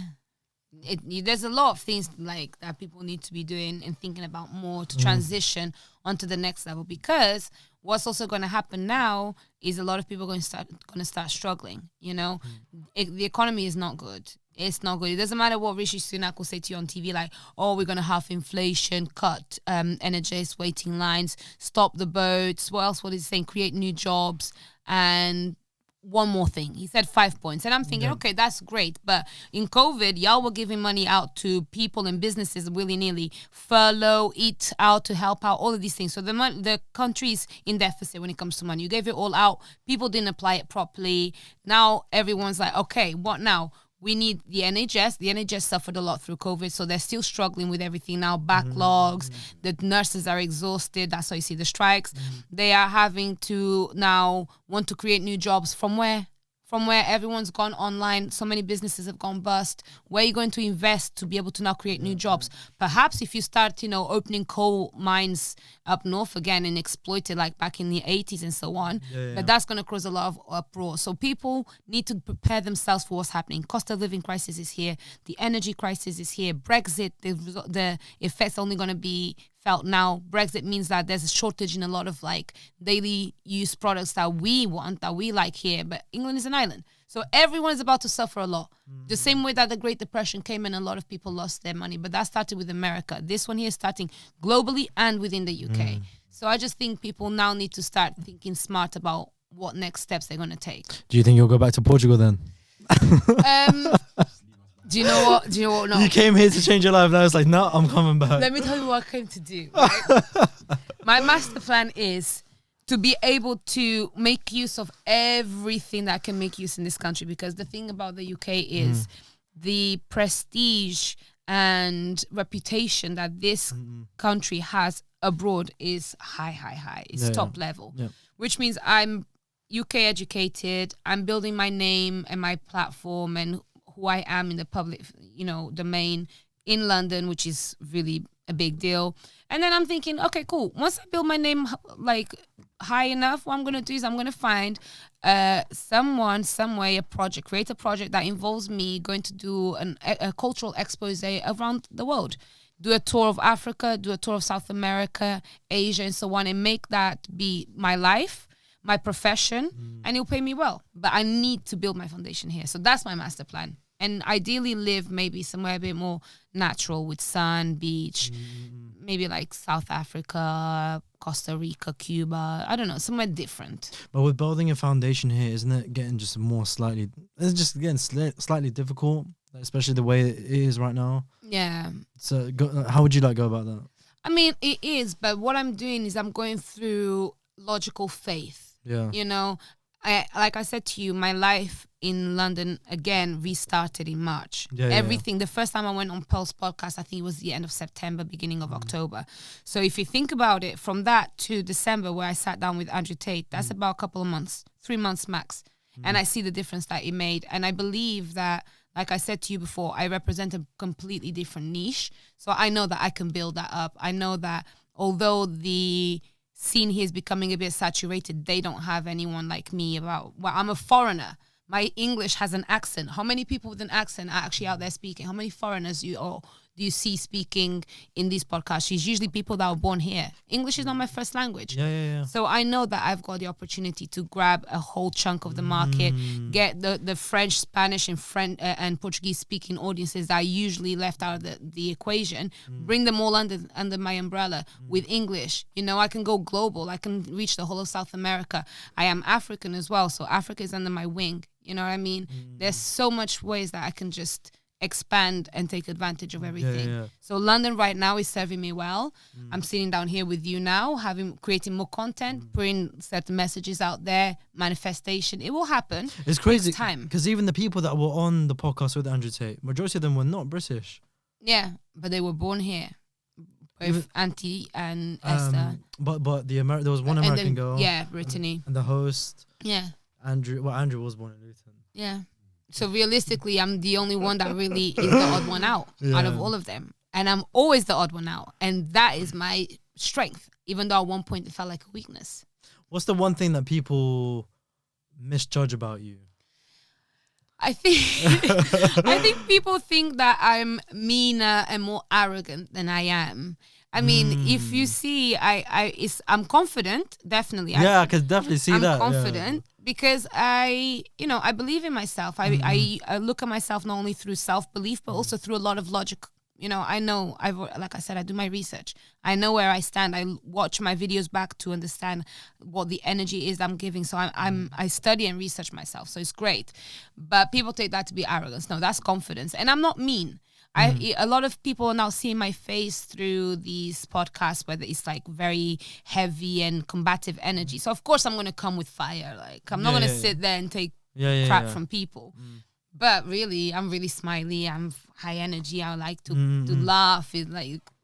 There's a lot of things like that people need to be doing and thinking about more to transition onto the next level, because what's also going to happen now is a lot of people are going to start struggling. The economy is not good. It's not good. It doesn't matter what Rishi Sunak will say to you on TV, like, oh, we're going to have inflation, cut NHS waiting lines, stop the boats. What else? What is he saying? Create new jobs and one more thing. He said 5 points. And I'm thinking, okay, that's great. But in COVID, y'all were giving money out to people and businesses willy-nilly. Furlough, eat out to help out, all of these things. So the country's in deficit when it comes to money. You gave it all out. People didn't apply it properly. Now everyone's like, okay, what now? We need the NHS. The NHS suffered a lot through COVID, so they're still struggling with everything now. Backlogs, the nurses are exhausted. That's why you see the strikes. They are having to now want to create new jobs from where? From where everyone's gone online, so many businesses have gone bust. Where are you going to invest to be able to now create new jobs? Perhaps if you start, opening coal mines up north again and exploit it like back in the 80s and so on. But that's going to cause a lot of uproar. So people need to prepare themselves for what's happening. Cost of living crisis is here. The energy crisis is here. Brexit, the effects only going to be felt now. Brexit means that there's a shortage in a lot of like daily use products that we want, that we like here, but England is an island, so everyone is about to suffer a lot. The same way that the Great Depression came and a lot of people lost their money, but that started with America. This one here is starting globally and within the UK. So I just think people now need to start thinking smart about what next steps they're going to take. Do you think you'll go back to Portugal then? Do you know what? No. You came here to change your life. Now it's like, no, I'm coming back. Let me tell you what I came to do. Right? My master plan is to be able to make use of everything that I can make use in this country, because the thing about the UK is the prestige and reputation that this country has abroad is high. It's top level, which means I'm UK educated. I'm building my name and my platform and who I am in the public, domain in London, which is really a big deal. And then I'm thinking, okay, cool. Once I build my name like high enough, what I'm going to do is I'm going to find someone, some way, create a project that involves me going to do a cultural expose around the world. Do a tour of Africa, do a tour of South America, Asia, and so on, and make that be my life, my profession, and it'll pay me well. But I need to build my foundation here. So that's my master plan. And ideally live maybe somewhere a bit more natural with sun, beach, maybe like South Africa, Costa Rica, Cuba. I don't know, somewhere different. But with building a foundation here, isn't it getting just it's just getting slightly difficult, especially the way it is right now? Yeah. So how would you go about that? I mean, it is, but what I'm doing is I'm going through logical faith. Yeah. Like I said to you, my life in London again restarted in March. Everything. The first time I went on Pearl's podcast, I think it was the end of September, beginning of October. So if you think about it, from that to December, where I sat down with Andrew Tate, that's about a couple of months, 3 months max. And I see the difference that it made. And I believe that, like I said to you before, I represent a completely different niche. So I know that I can build that up. I know that although the scene here is becoming a bit saturated, they don't have anyone like me I'm a foreigner. My English has an accent. How many people with an accent are actually out there speaking? How many foreigners do you see speaking in these podcasts? It's usually people that were born here. English is not my first language. Yeah. So I know that I've got the opportunity to grab a whole chunk of the market, get the French, Spanish, and Portuguese speaking audiences that are usually left out of the equation, bring them all under my umbrella with English. I can go global. I can reach the whole of South America. I am African as well, so Africa is under my wing. You know what I mean? There's so much ways that I can just expand and take advantage of everything. So London right now is serving me well. I'm sitting down here with you now, creating more content, putting certain messages out there, manifestation. It will happen. It's crazy time, because even the people that were on the podcast with Andrew Tate, majority of them were not British. Yeah, but they were born here. With Auntie and Esther. But there was one American girl. Yeah, Brittany. And the host. Yeah. Andrew was born in Luton. Yeah. So realistically, I'm the only one that really is the odd one out of all of them. And I'm always the odd one out. And that is my strength, even though at one point it felt like a weakness. What's the one thing that people misjudge about you? I think people think that I'm meaner and more arrogant than I am. I mean, if you see, I'm confident, definitely. I could definitely see that. I'm confident because I believe in myself. I look at myself not only through self-belief, but also through a lot of logic. I know, like I said, I do my research. I know where I stand. I watch my videos back to understand what the energy is I'm giving. So I study and research myself. So it's great. But people take that to be arrogance. No, that's confidence. And I'm not mean. A lot of people are now seeing my face through these podcasts where it's like very heavy and combative energy. So of course I'm going to come with fire. Like I'm not going to sit there and take crap from people. But really, I'm really smiley. I'm high energy. I like to laugh.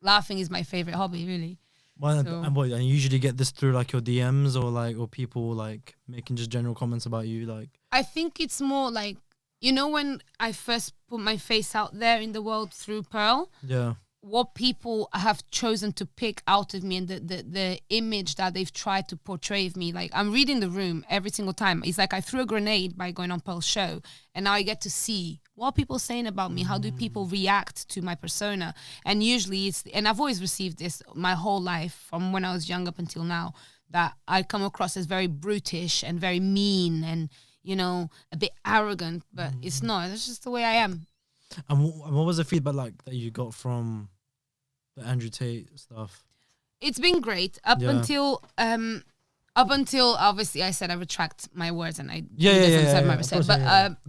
Laughing is my favorite hobby, really. Well, and you usually get this through like your DMs or people like making just general comments about you, like. I think it's more like, when I first put my face out there in the world through Pearl. Yeah. What people have chosen to pick out of me and the image that they've tried to portray of me. Like, I'm reading the room every single time. It's like I threw a grenade by going on Pearl's show, and now I get to see what are people saying about me. How do people react to my persona? And usually and I've always received this my whole life, from when I was young up until now, that I come across as very brutish and very mean and, a bit arrogant, but it's not. It's just the way I am. And what was the feedback like that you got from the Andrew Tate stuff? It's been great up until obviously I said I retract my words and I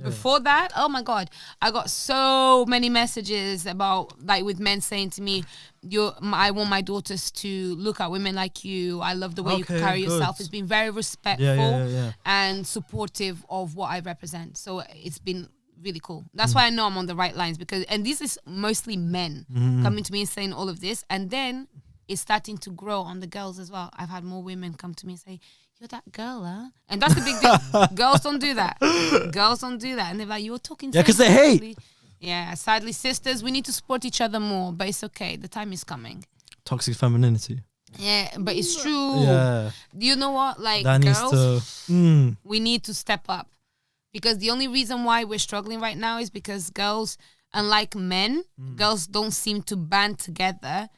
before that, oh my God, I got so many messages about, like, with men saying to me, I want my daughters to look at women like you. I love the way you carry yourself. It's been very respectful and supportive of what I represent. So it's been really cool. That's why I know I'm on the right lines, and this is mostly men coming to me and saying all of this, and then it's starting to grow on the girls as well. I've had more women come to me and say, "You're that girl, huh?" And that's the big deal. Girls don't do that. And they're like, "You're talking." Yeah, because they hate. Yeah, sadly, sisters, we need to support each other more, but it's okay. The time is coming. Toxic femininity. Yeah, but it's true. Yeah. You know what? Like, that girls, we need to step up. Because the only reason why we're struggling right now is because girls, unlike men, girls don't seem to band together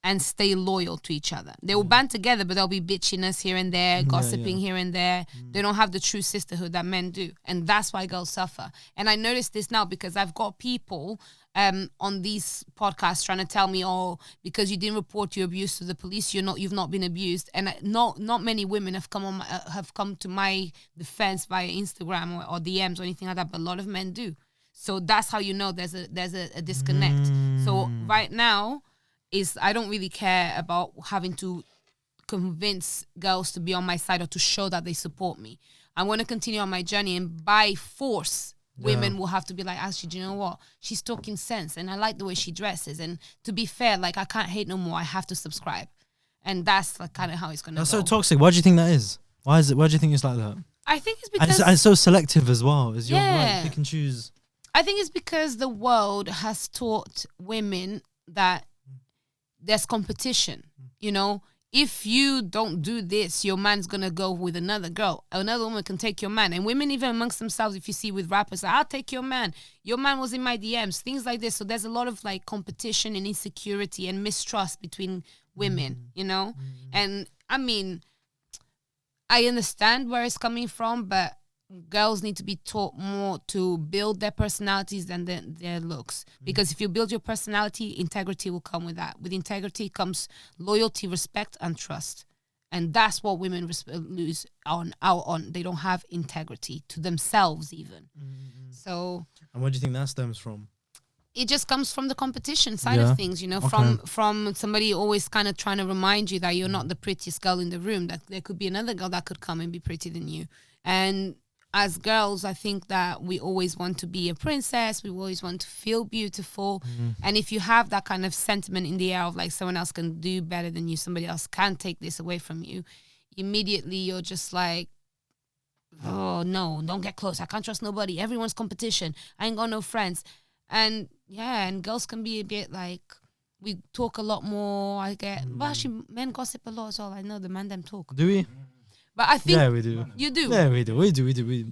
and stay loyal to each other. They will band together, but there'll be bitchiness here and there, gossiping here and there. They don't have the true sisterhood that men do. And that's why girls suffer. And I notice this now because I've got people on these podcasts trying to tell me, oh, because you didn't report your abuse to the police, you've not been abused. And not many women have come to my defense via Instagram or DMs or anything like that, but a lot of men do. So that's how you know there's a disconnect. So right now I don't really care about having to convince girls to be on my side or to show that they support me. I want to continue on my journey, and by force, women will have to be like, actually, do you know what? She's talking sense, and I like the way she dresses. And to be fair, like, I can't hate no more. I have to subscribe, and that's like kind of how it's gonna. That's go. so toxic. Why do you think that is? Why do you think it's like that? I think it's because and it's so selective as well. Is your right? Pick and choose. I think it's because the world has taught women that there's competition. If you don't do this, your man's going to go with another girl. Another woman can take your man. And women, even amongst themselves, if you see with rappers, like, I'll take your man. Your man was in my DMs, things like this. So there's a lot of like competition and insecurity and mistrust between women, And I mean, I understand where it's coming from, but girls need to be taught more to build their personalities than their looks. Because if you build your personality, integrity will come with that. With integrity comes loyalty, respect, and trust. And that's what women lose out on. They don't have integrity to themselves even. So. And where do you think that stems from? It just comes from the competition side of things, from somebody always kind of trying to remind you that you're not the prettiest girl in the room, that there could be another girl that could come and be prettier than you. And as girls, I think that we always want to be a princess. We always want to feel beautiful. And if you have that kind of sentiment in the air of like someone else can do better than you, somebody else can take this away from you, immediately you're just like, oh, no, don't get close. I can't trust nobody. Everyone's competition. I ain't got no friends. And and girls can be a bit like, we talk a lot more. But actually, men gossip a lot as well. I know the man them talk. Do we? But I think we do. You do. Yeah, we do.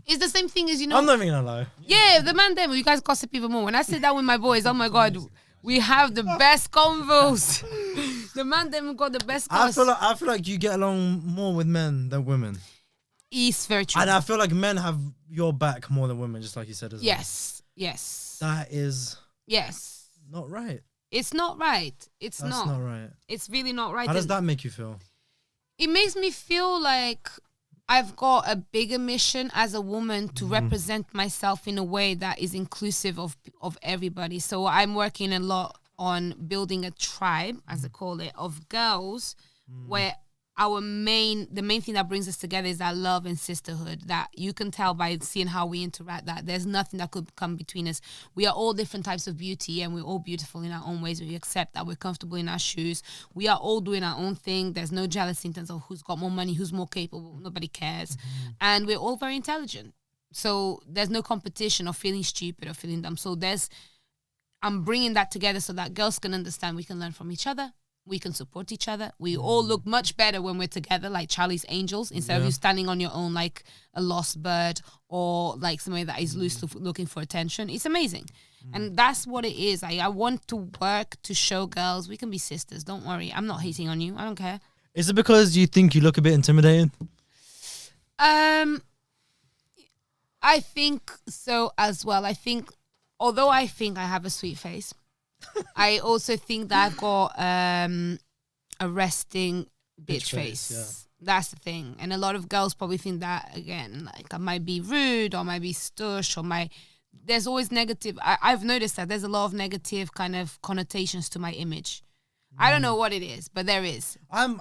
It's the same thing as I'm not even gonna lie. Yeah, the man them. You guys gossip even more. When I sit down with my boys, oh my God, we have the best convos. The man them got the best. I feel like you get along more with men than women. It's very true. And I feel like men have your back more than women, just like you said as well. Yes. That is. Yes. Not right. It's not right. That's not right. It's really not right. How does that make you feel? It makes me feel like I've got a bigger mission as a woman to represent myself in a way that is inclusive of everybody. So I'm working a lot on building a tribe, as I call it, of girls where the main thing that brings us together is that love and sisterhood that you can tell by seeing how we interact, that there's nothing that could come between us. We are all different types of beauty, and we're all beautiful in our own ways. We accept that we're comfortable in our shoes. We are all doing our own thing. There's no jealousy in terms of who's got more money, who's more capable. Nobody cares. And we're all very intelligent. So there's no competition or feeling stupid or feeling dumb. So I'm bringing that together so that girls can understand we can learn from each other. We can support each other. We all look much better when we're together, like Charlie's Angels, instead of you standing on your own like a lost bird or like somebody that is loose looking for attention. It's amazing. And that's what it is. I want to work to show girls we can be sisters. Don't worry. I'm not hating on you. I don't care. Is it because you think you look a bit intimidating? I think so as well. Although I think I have a sweet face, I also think that I've got a resting bitch face. Yeah. That's the thing. And a lot of girls probably think that, again, like I might be rude or might be stush or there's always negative. I've noticed that there's a lot of negative kind of connotations to my image. I don't know what it is, but there is. I'm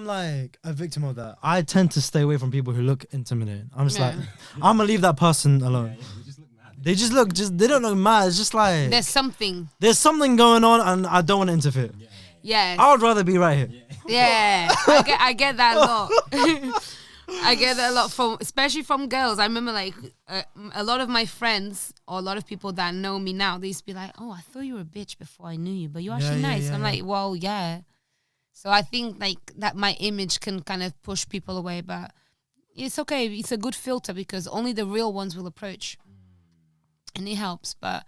like a victim of that. I tend to stay away from people who look intimidating. I'm just like, I'm gonna leave that person alone. They they don't look mad. It's just like there's something going on, and I don't want to interfere. Yeah. I would rather be right here. Yeah, I get that a lot. I get that a lot especially from girls. I remember like a lot of my friends or a lot of people that know me now, they used to be like, "Oh, I thought you were a bitch before I knew you, but you're actually nice." I'm like, "Well, yeah." So I think like that my image can kind of push people away, but it's okay. It's a good filter because only the real ones will approach. And it helps, but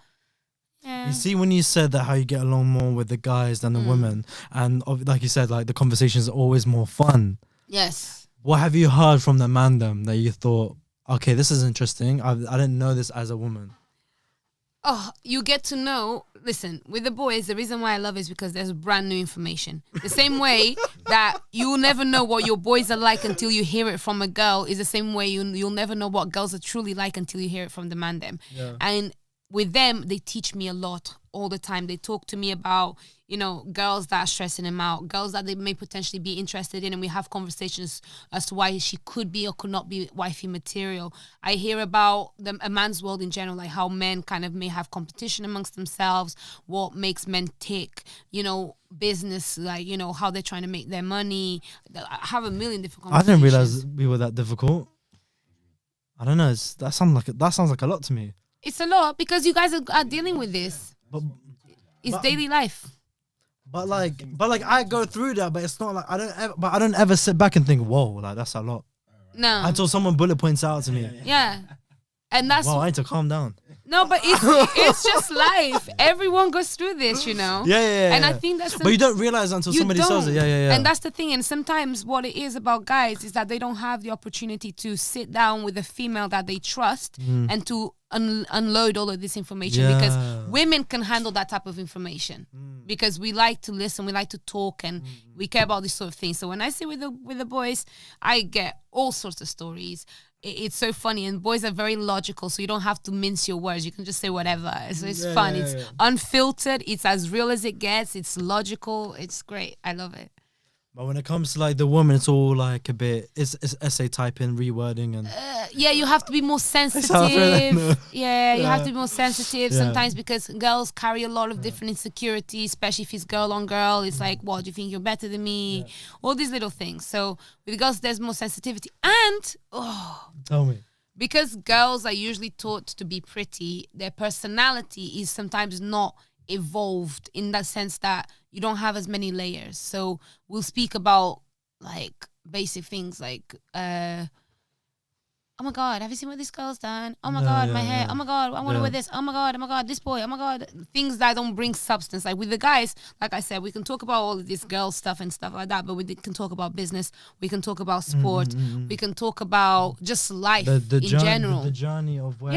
yeah. You see, when you said that how you get along more with the guys than the women, and like you said, like the conversations are always more fun. Yes. What have you heard from the mandem that you thought, okay, this is interesting. I didn't know this as a woman. Oh, you get to know. Listen, with the boys, the reason why I love it is because there's brand new information. The same way that you'll never know what your boys are like until you hear it from a girl is the same way you'll never know what girls are truly like until you hear it from the mandem. Yeah. And with them, they teach me a lot all the time. They talk to me about, girls that are stressing them out, girls that they may potentially be interested in, and we have conversations as to why she could be or could not be wifey material. I hear about a man's world in general, like how men kind of may have competition amongst themselves, what makes men tick, business, like, how they're trying to make their money. I have a million different conversations. I didn't realize we were that difficult. I don't know. That sounds like a lot to me. It's a lot because you guys are dealing with this. It's daily life. But I go through that, but it's not like I don't ever sit back and think, whoa, like that's a lot. No. Until someone bullet points out to me. Yeah. And that's I need to calm down. No, but it's just life. Everyone goes through this, Yeah. And I think that's... But you don't realize until somebody says it. Yeah. And that's the thing. And sometimes what it is about guys is that they don't have the opportunity to sit down with a female that they trust and to unload all of this information because women can handle that type of information because we like to listen, we like to talk, and we care about this sort of thing. So when I sit with the boys, I get all sorts of stories. It's so funny, and boys are very logical, so you don't have to mince your words. You can just say whatever. So it's fun. It's unfiltered. It's as real as it gets. It's logical. It's great. I love it. But when it comes to like the woman, it's all like a bit. It's essay typing, rewording, and you have to be more sensitive. You have to be more sensitive sometimes because girls carry a lot of different insecurities, especially if it's girl on girl. It's like, what do you think you're better than me? All these little things. So with girls, there's more sensitivity, and tell me. Because girls are usually taught to be pretty, their personality is sometimes not evolved in that sense that you don't have as many layers. So we'll speak about like basic things like oh my God, have you seen what this girl's done? Oh my God, my hair. Oh my God, I want to wear this. Oh my God, this boy. Oh my God. Things that don't bring substance. Like with the guys, like I said, we can talk about all of this girl stuff and stuff like that, but we can talk about business. We can talk about sport. We can talk about just life in general. The journey of where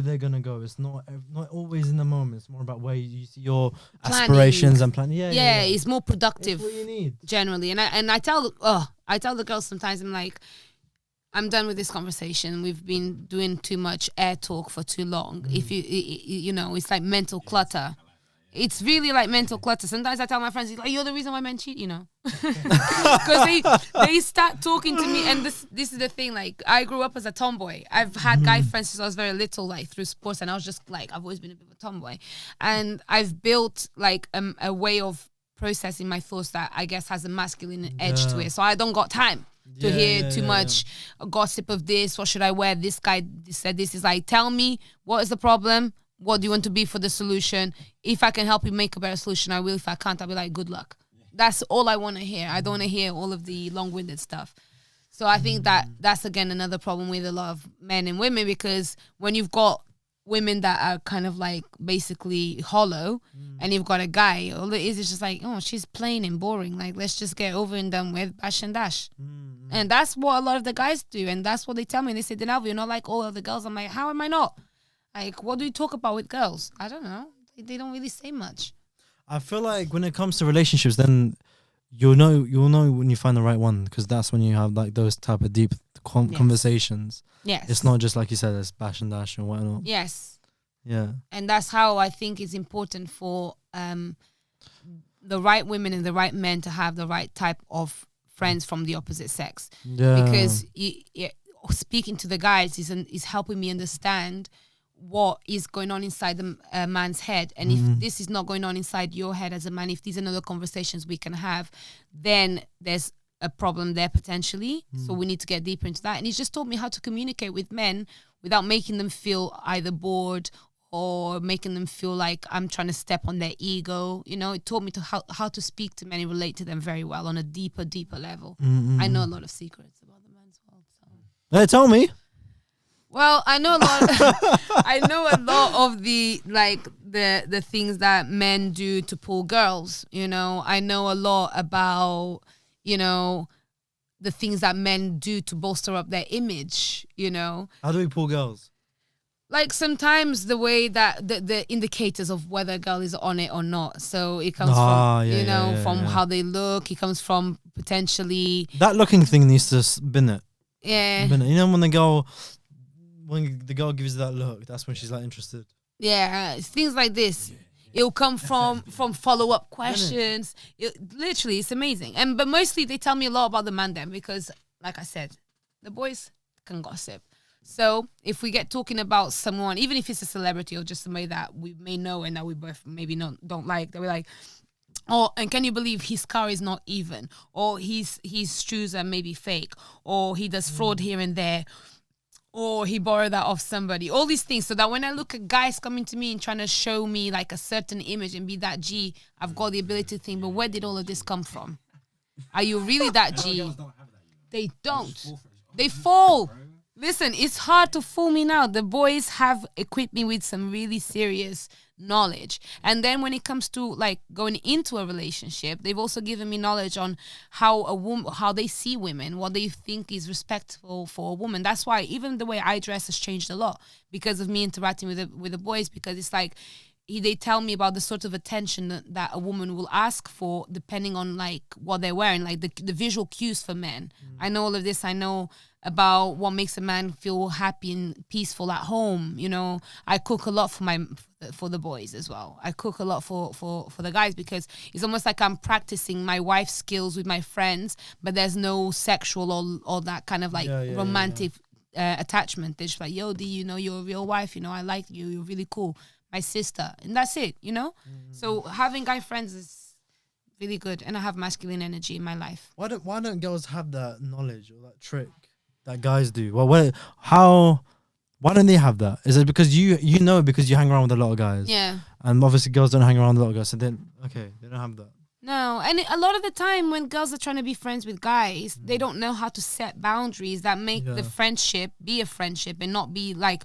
they're going to go. It's not always in the moment. It's more about where you see your aspirations and planning. Yeah, it's more productive. It's what you need. Generally. And I tell the girls sometimes, I'm like, I'm done with this conversation. We've been doing too much air talk for too long. If you know, it's like mental clutter. It's really like mental clutter. Sometimes I tell my friends, like, you're the reason why men cheat, you know. Because they start talking to me, and this is the thing, like, I grew up as a tomboy. I've had guy friends since I was very little, like, through sports, and I was just, like, I've always been a bit of a tomboy. And I've built, like, a way of processing my thoughts that I guess has a masculine edge to it. So I don't got time to hear too much gossip of this. What should I wear? This guy said this. Is like, tell me, what is the problem? What do you want to be for the solution? If I can help you make a better solution, I will. If I can't, I'll be like, good luck. That's all I want to hear. I don't want to hear all of the long-winded stuff. So I think that's, again, another problem with a lot of men and women, because when you've got women that are kind of like basically hollow and you've got a guy, all it is just like, oh, she's plain and boring. Like, let's just get over and done with, bash and dash. And that's what a lot of the guys do. And that's what they tell me. They say, Dinalva, you're not like all other girls. I'm like, how am I not? Like, what do you talk about with girls? I don't know. They don't really say much. I feel like when it comes to relationships, then you'll know when you find the right one, because that's when you have like those type of deep conversations. Yes. It's not just like you said, it's bash and dash and whatnot. Yes. Yeah. And that's how I think it's important for the right women and the right men to have the right type of friends from the opposite sex. Yeah. Because speaking to the guys is helping me understand what is going on inside the man's head. And if this is not going on inside your head as a man, if these are other conversations we can have, then there's a problem there potentially. So we need to get deeper into that. And he's just taught me how to communicate with men without making them feel either bored or making them feel like I'm trying to step on their ego. You know, it taught me how to speak to men and relate to them very well on a deeper level. I know a lot of secrets about the men's world. So. Hey, tell me. Well, I know a lot. I know a lot of the things that men do to pull girls. You know, I know a lot about, you know, the things that men do to bolster up their image. You know, How do we pull girls? like sometimes the way that the indicators of whether a girl is on it or not. So it comes from how they look. It comes from potentially That looking thing needs to bin it. Yeah. Bin it. You know, when the girl gives you that look, that's when she's like interested. Yeah, things like this. It'll come from follow-up questions. Literally, it's amazing. But mostly they tell me a lot about the man then, because, like I said, the boys can gossip. So if we get talking about someone, even if it's a celebrity or just somebody that we may know and that we both maybe don't like, they'll be like, oh, and can you believe his car is not even? Or his shoes are maybe fake? Or he does fraud here and there? Or he borrowed that off somebody? All these things, so that when I look at guys coming to me and trying to show me like a certain image and be that G, I've got the ability to think, but where did all of this come from? Are you really that G? They don't. They fall. Listen, it's hard to fool me now. The boys have equipped me with some really serious knowledge. And then when it comes to like going into a relationship, they've also given me knowledge on how they see women, what they think is respectful for a woman. That's why even the way I dress has changed a lot because of me interacting with the boys, because it's like they tell me about the sort of attention that a woman will ask for depending on like what they're wearing, like the visual cues for men. I know all of this. I know about what makes a man feel happy and peaceful at home. You know, I cook a lot for the boys as well. I cook a lot for the guys, because it's almost like I'm practicing my wife's skills with my friends, but there's no sexual or that kind of like romantic attachment. They're just like, yo, do you know you're a real wife? You know, I like you. You're really cool. My sister. And that's it, you know? So having guy friends is really good. And I have masculine energy in my life. Why don't girls have that knowledge or that trick that guys do? Well, why don't they have that? Is it because you know because you hang around with a lot of guys? Yeah. And obviously girls don't hang around with a lot of guys, so they don't have that. No, and a lot of the time when girls are trying to be friends with guys, they don't know how to set boundaries that make the friendship be a friendship and not be like,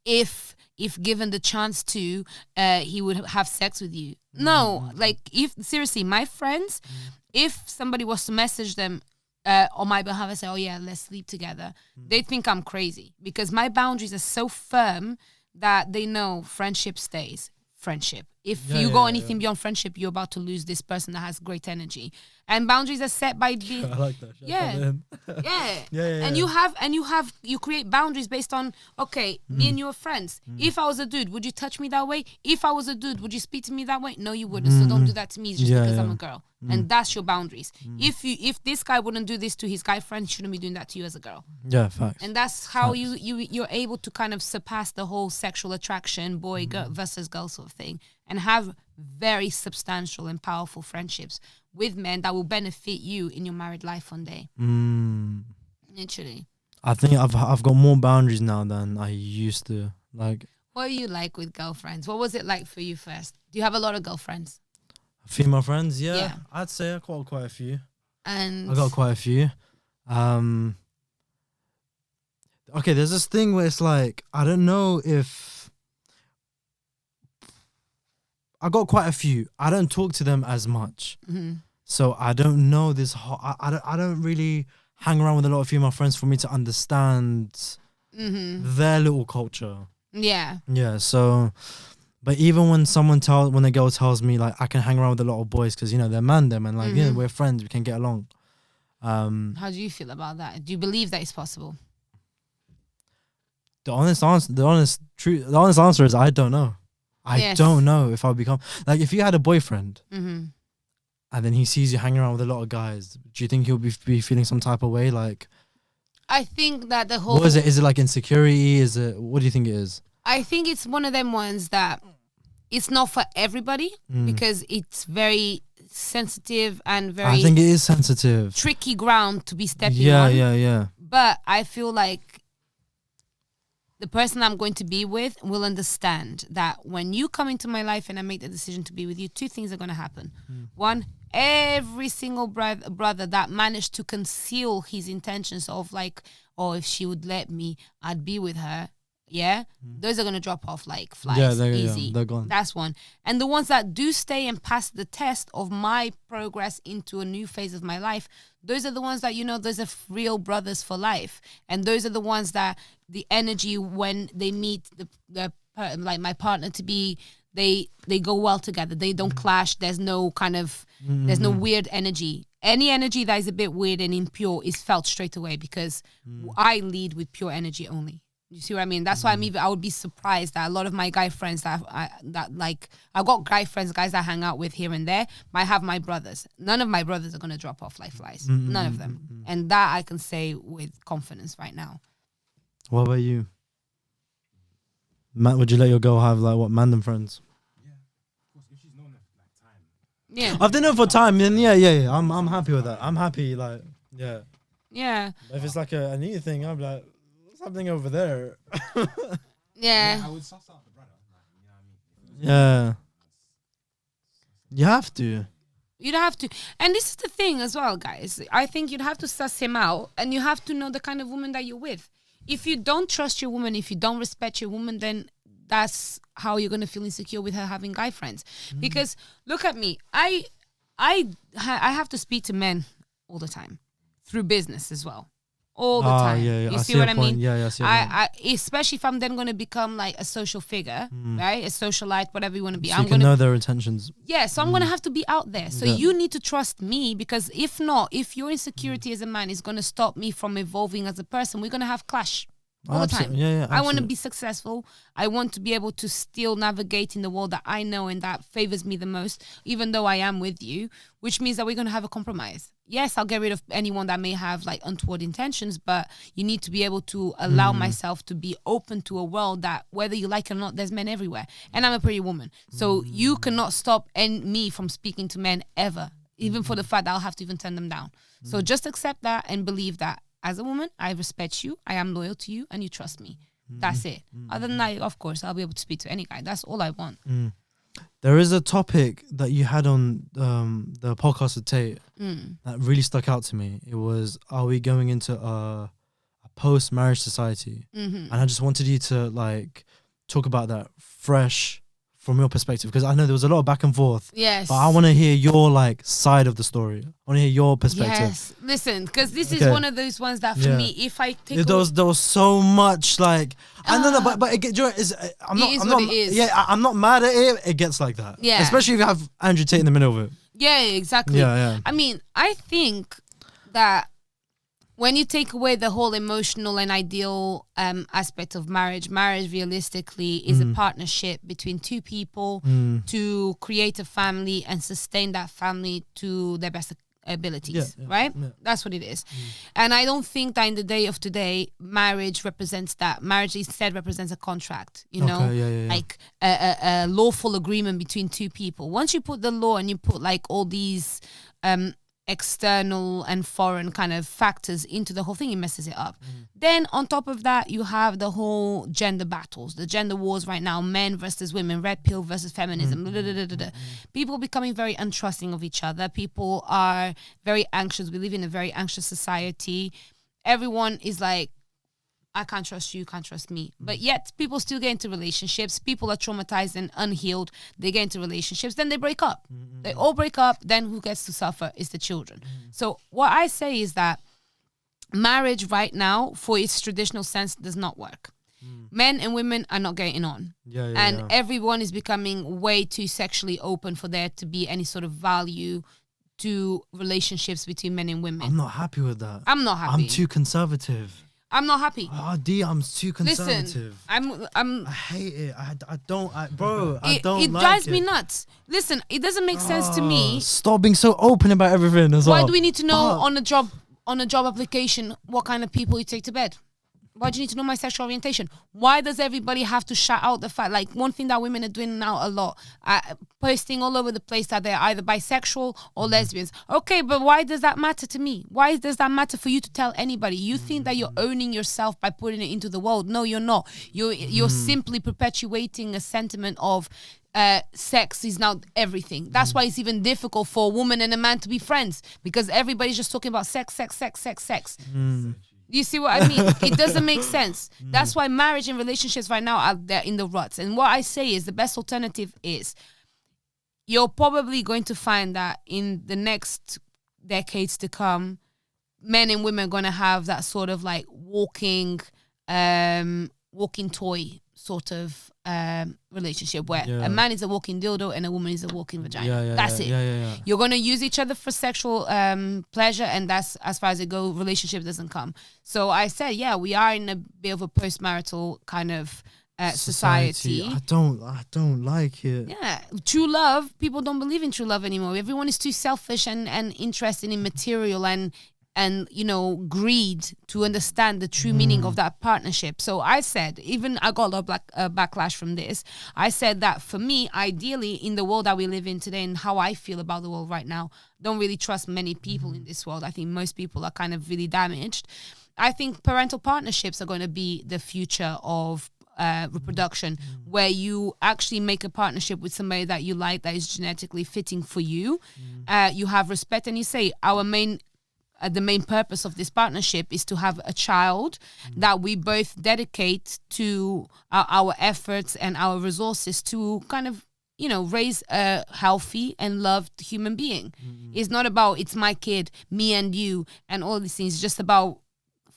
if given the chance to, he would have sex with you. No, like seriously, my friends, if somebody was to message them on my behalf and say, oh yeah, let's sleep together, they think I'm crazy, because my boundaries are so firm that they know friendship stays friendship. If Yeah, you go yeah, anything beyond friendship, you're about to lose this person that has great energy. And boundaries are set by the I like that. yeah. Yeah. And you create boundaries based on, okay, me and you are friends. If I was a dude, would you touch me that way? If I was a dude, would you speak to me that way? No, you wouldn't. So don't do that to me just because I'm a girl. And that's your boundaries. If this guy wouldn't do this to his guy friend, he shouldn't be doing that to you as a girl. Yeah, facts. And that's how you're able to kind of surpass the whole sexual attraction, boy versus girl sort of thing, and have very substantial and powerful friendships with men that will benefit you in your married life one day. Literally. I think I've got more boundaries now than I used to. Like, what are you like with girlfriends? What was it like for you first? Do you have a lot of girlfriends? female friends, Yeah. I'd say I got quite a few. And I got quite a few. Okay, there's this thing where it's like, I don't know if I got quite a few. I don't talk to them as much. So I don't know this I don't really hang around with a lot of female friends for me to understand their little culture. Yeah, so but even when when a girl tells me like I can hang around with a lot of boys because, you know, they're man them and like, yeah, we're friends, we can get along. How do you feel about that? Do you believe that it's possible? The honest answer is I don't know. I don't know if I'll become like, if you had a boyfriend and then he sees you hanging around with a lot of guys, do you think he'll be feeling some type of way? Like, I think that the whole... What is it? Is it like insecurity? What do you think it is? I think it's one of them ones that it's not for everybody because it's very sensitive and very... I think it is sensitive. Tricky ground to be stepping on. Yeah. But I feel like the person I'm going to be with will understand that when you come into my life and I make the decision to be with you, two things are going to happen. One, every single brother that managed to conceal his intentions of like, oh, if she would let me, I'd be with her. Yeah, those are going to drop off like flies. Yeah, easy. They're gone. That's one. And the ones that do stay and pass the test of my progress into a new phase of my life, those are the ones that, you know, those are real brothers for life. And those are the ones that the energy when they meet like my partner to be, they go well together. They don't clash. There's no kind of, there's no weird energy. Any energy that is a bit weird and impure is felt straight away because I lead with pure energy only. You see what I mean? That's why I would be surprised that a lot of my guy friends I've got guy friends, guys I hang out with here and there, but I have my brothers. None of my brothers are going to drop off like flies. None of them. And that I can say with confidence right now. What about you? Matt, would you let your girl have like what, random friends? Yeah, of course. If she's known her for like time. Yeah. I've done it for time, then yeah. I'm happy with that. I'm happy, like, yeah. Yeah. If it's like a new thing, I'm like, what's happening over there? Yeah. I would suss out the brother. Like, you know what I mean? Yeah. You have to. You'd have to. And this is the thing as well, guys. I think you'd have to suss him out and you have to know the kind of woman that you're with. If you don't trust your woman, if you don't respect your woman, then that's how you're going to feel insecure with her having guy friends. Because look at me. I have to speak to men all the time through business as well. All the time. Yeah. You see what I mean? Yeah, I see what I especially if I'm then going to become like a social figure, right? A socialite, whatever you want to be. So I'm you can know their intentions. Yeah, so I'm going to have to be out there. So you need to trust me because if not, if your insecurity as a man is going to stop me from evolving as a person, we're going to have clash all the time. Yeah, I want to be successful. I want to be able to still navigate in the world that I know and that favors me the most, even though I am with you, which means that we're going to have a compromise. Yes, I'll get rid of anyone that may have like untoward intentions, but you need to be able to allow myself to be open to a world that whether you like it or not, there's men everywhere. And I'm a pretty woman. So you cannot stop me from speaking to men ever, even for the fact that I'll have to even turn them down. So just accept that and believe that as a woman, I respect you, I am loyal to you, and you trust me. That's it. Other than that, of course, I'll be able to speak to any guy. That's all I want. There is a topic that you had on the podcast with Tate that really stuck out to me. It was, are we going into a post-marriage society? And I just wanted you to like talk about that fresh from your perspective, because I know there was a lot of back and forth. Yes. But I want to hear your like side of the story. I want to hear your perspective. Yes. Listen, because this is Okay. one of those ones that for Yeah. me, if I take There was so much like I don't know, but it, do you know, I'm not. It is I'm what not. it is. Yeah, I'm not mad at it. It gets like that. Yeah. Especially if you have Andrew Tate in the middle of it. Yeah, exactly. Yeah. I mean, I think that when you take away the whole emotional and ideal aspect of marriage realistically is a partnership between two people to create a family and sustain that family to their best abilities, right? Yeah. That's what it is. And I don't think that in the day of today, marriage represents that. Marriage instead represents a contract, you know, like a lawful agreement between two people. Once you put the law and you put like all these external and foreign kind of factors into the whole thing, it messes it up. Then on top of that, you have the whole gender battles, the gender wars right now, men versus women, red pill versus feminism, people becoming very untrusting of each other. People are very anxious. We live in a very anxious society. Everyone is like, I can't trust you, can't trust me. But yet people still get into relationships. People are traumatized and unhealed. They get into relationships, then they break up. They all break up. Then who gets to suffer is the children. So what I say is that marriage right now, for its traditional sense, does not work. Men and women are not getting on. And everyone is becoming way too sexually open for there to be any sort of value to relationships between men and women. I'm not happy with that. I'm not happy. I'm too conservative. I'm not happy. Oh, D, I'm too conservative. Listen, I'm I hate it. I don't like it drives me nuts. Listen, it doesn't make sense to me. Stop being so open about everything as well. Why do we need to know on a job application what kind of people you take to bed? Why do you need to know my sexual orientation? Why does everybody have to shout out the fact? Like, one thing that women are doing now a lot, posting all over the place that they're either bisexual or lesbians. Okay, but why does that matter to me? Why does that matter for you to tell anybody? You think that you're owning yourself by putting it into the world. No, you're not. You're simply perpetuating a sentiment of sex is now everything. That's why it's even difficult for a woman and a man to be friends, because everybody's just talking about sex. You see what I mean? It doesn't make sense. That's why marriage and relationships right now are there in the ruts. And what I say is the best alternative is you're probably going to find that in the next decades to come, men and women are going to have that sort of like walking toy sort of relationship where a man is a walking dildo and a woman is a walking vagina. That's it. You're going to use each other for sexual pleasure, and that's as far as it goes. Relationship doesn't come. So I said, we are in a bit of a post-marital kind of society. I don't like it. Yeah, true love. People don't believe in true love anymore. Everyone is too selfish and interested in material and greed to understand the true meaning of that partnership. So I said, even I got a lot of backlash from this. I said that for me, ideally, in the world that we live in today and how I feel about the world right now, don't really trust many people in this world. I think most people are kind of really damaged. I think parental partnerships are going to be the future of reproduction, where you actually make a partnership with somebody that you like, that is genetically fitting for you. You have respect, and you say, the main purpose of this partnership is to have a child that we both dedicate to our efforts and our resources to kind of, raise a healthy and loved human being. It's not about, it's my kid, me and you, and all these things. It's just about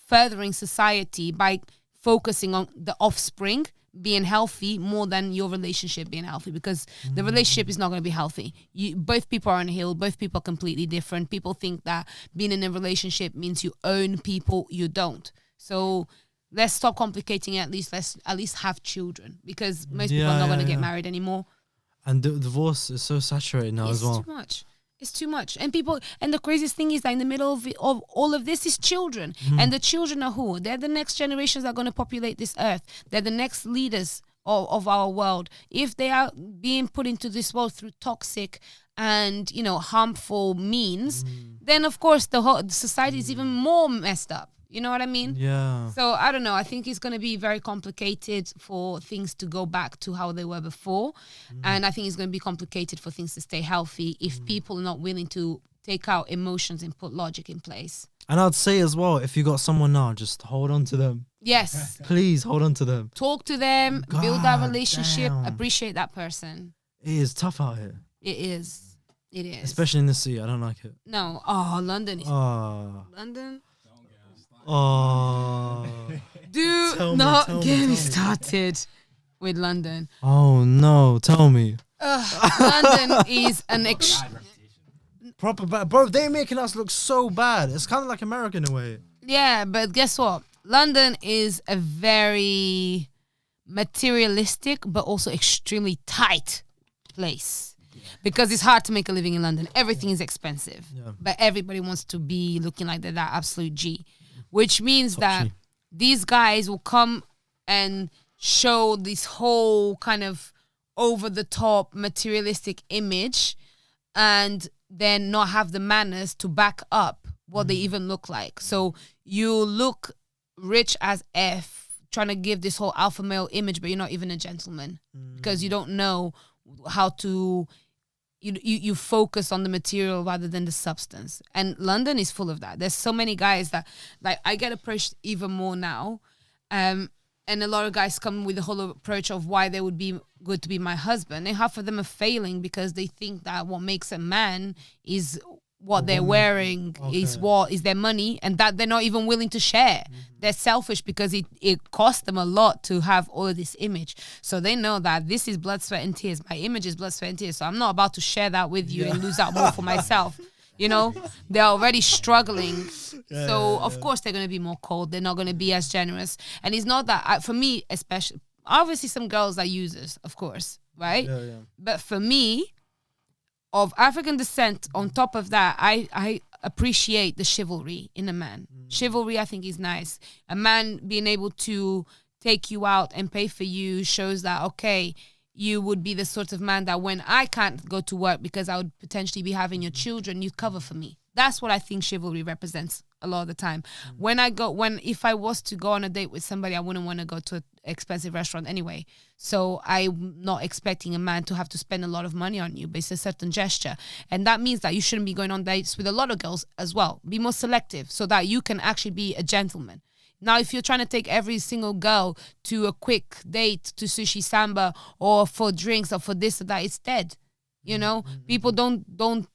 furthering society by focusing on the offspring being healthy more than your relationship being healthy, because the relationship is not going to be healthy. Both people are unhealed. Both people are completely different. People think that being in a relationship means you own people. You don't. So let's stop complicating it. Let's at least have children, because most people are not going to get married anymore. And the divorce is so saturated now as well. It's too much. It's too much. And the craziest thing is that in the middle of all of this is children. And the children are who? They're the next generations that are going to populate this earth. They're the next leaders of our world. If they are being put into this world through toxic and, harmful means, then of course the whole society is even more messed up. You know what I mean? Yeah. So I don't know. I think it's going to be very complicated for things to go back to how they were before. And I think it's going to be complicated for things to stay healthy if people are not willing to take out emotions and put logic in place. And I'd say as well, if you got someone now, just hold on to them. Yes. Please hold on to them. Talk to them, build that God relationship, damn. appreciate that person. It is tough out here, It is. It is. especially in the city. I don't like it. No. Oh, London is Oh, London. oh, Do Tell me, not tell me, get tell me me. started with London. oh no! Tell me. London is an Proper bad, bro. They're making us look so bad. It's kind of like America in a way. yeah, but guess what? London is a very materialistic but also extremely tight place because it's hard to make a living in London. Everything is expensive, but everybody wants to be looking like they're that absolute G, which means that G. these guys will come and show this whole kind of over the top materialistic image and then not have the manners to back up what they even look like. So you look rich as F, trying to give this whole alpha male image, but you're not even a gentleman because you don't know how to. You focus on the material rather than the substance. And London is full of that. There's so many guys that, like, I get approached even more now. And a lot of guys come with the whole approach of why they would be good to be my husband. And half of them are failing because they think that what makes a man is what they're wearing, is their money, and that they're not even willing to share. They're selfish because it costs them a lot to have all of this image. So they know that this is blood, sweat, and tears. My image is blood, sweat, and tears. So I'm not about to share that with you and lose out more for myself. You know, they're already struggling. So, of course, they're going to be more cold. They're not going to be as generous. And it's not that, for me, especially, obviously some girls are users, of course, right? Yeah. But for me, of African descent, on top of that, I appreciate the chivalry in a man. Chivalry, I think, is nice. A man being able to take you out and pay for you shows that, okay, you would be the sort of man that when I can't go to work because I would potentially be having your children, you'd cover for me. That's what I think chivalry represents a lot of the time. If I was to go on a date with somebody, I wouldn't want to go to an expensive restaurant anyway. So I'm not expecting a man to have to spend a lot of money on you, but it's a certain gesture. And that means that you shouldn't be going on dates with a lot of girls as well. Be more selective so that you can actually be a gentleman. Now, if you're trying to take every single girl to a quick date to sushi samba or for drinks or for this or that, it's dead. You know, people don't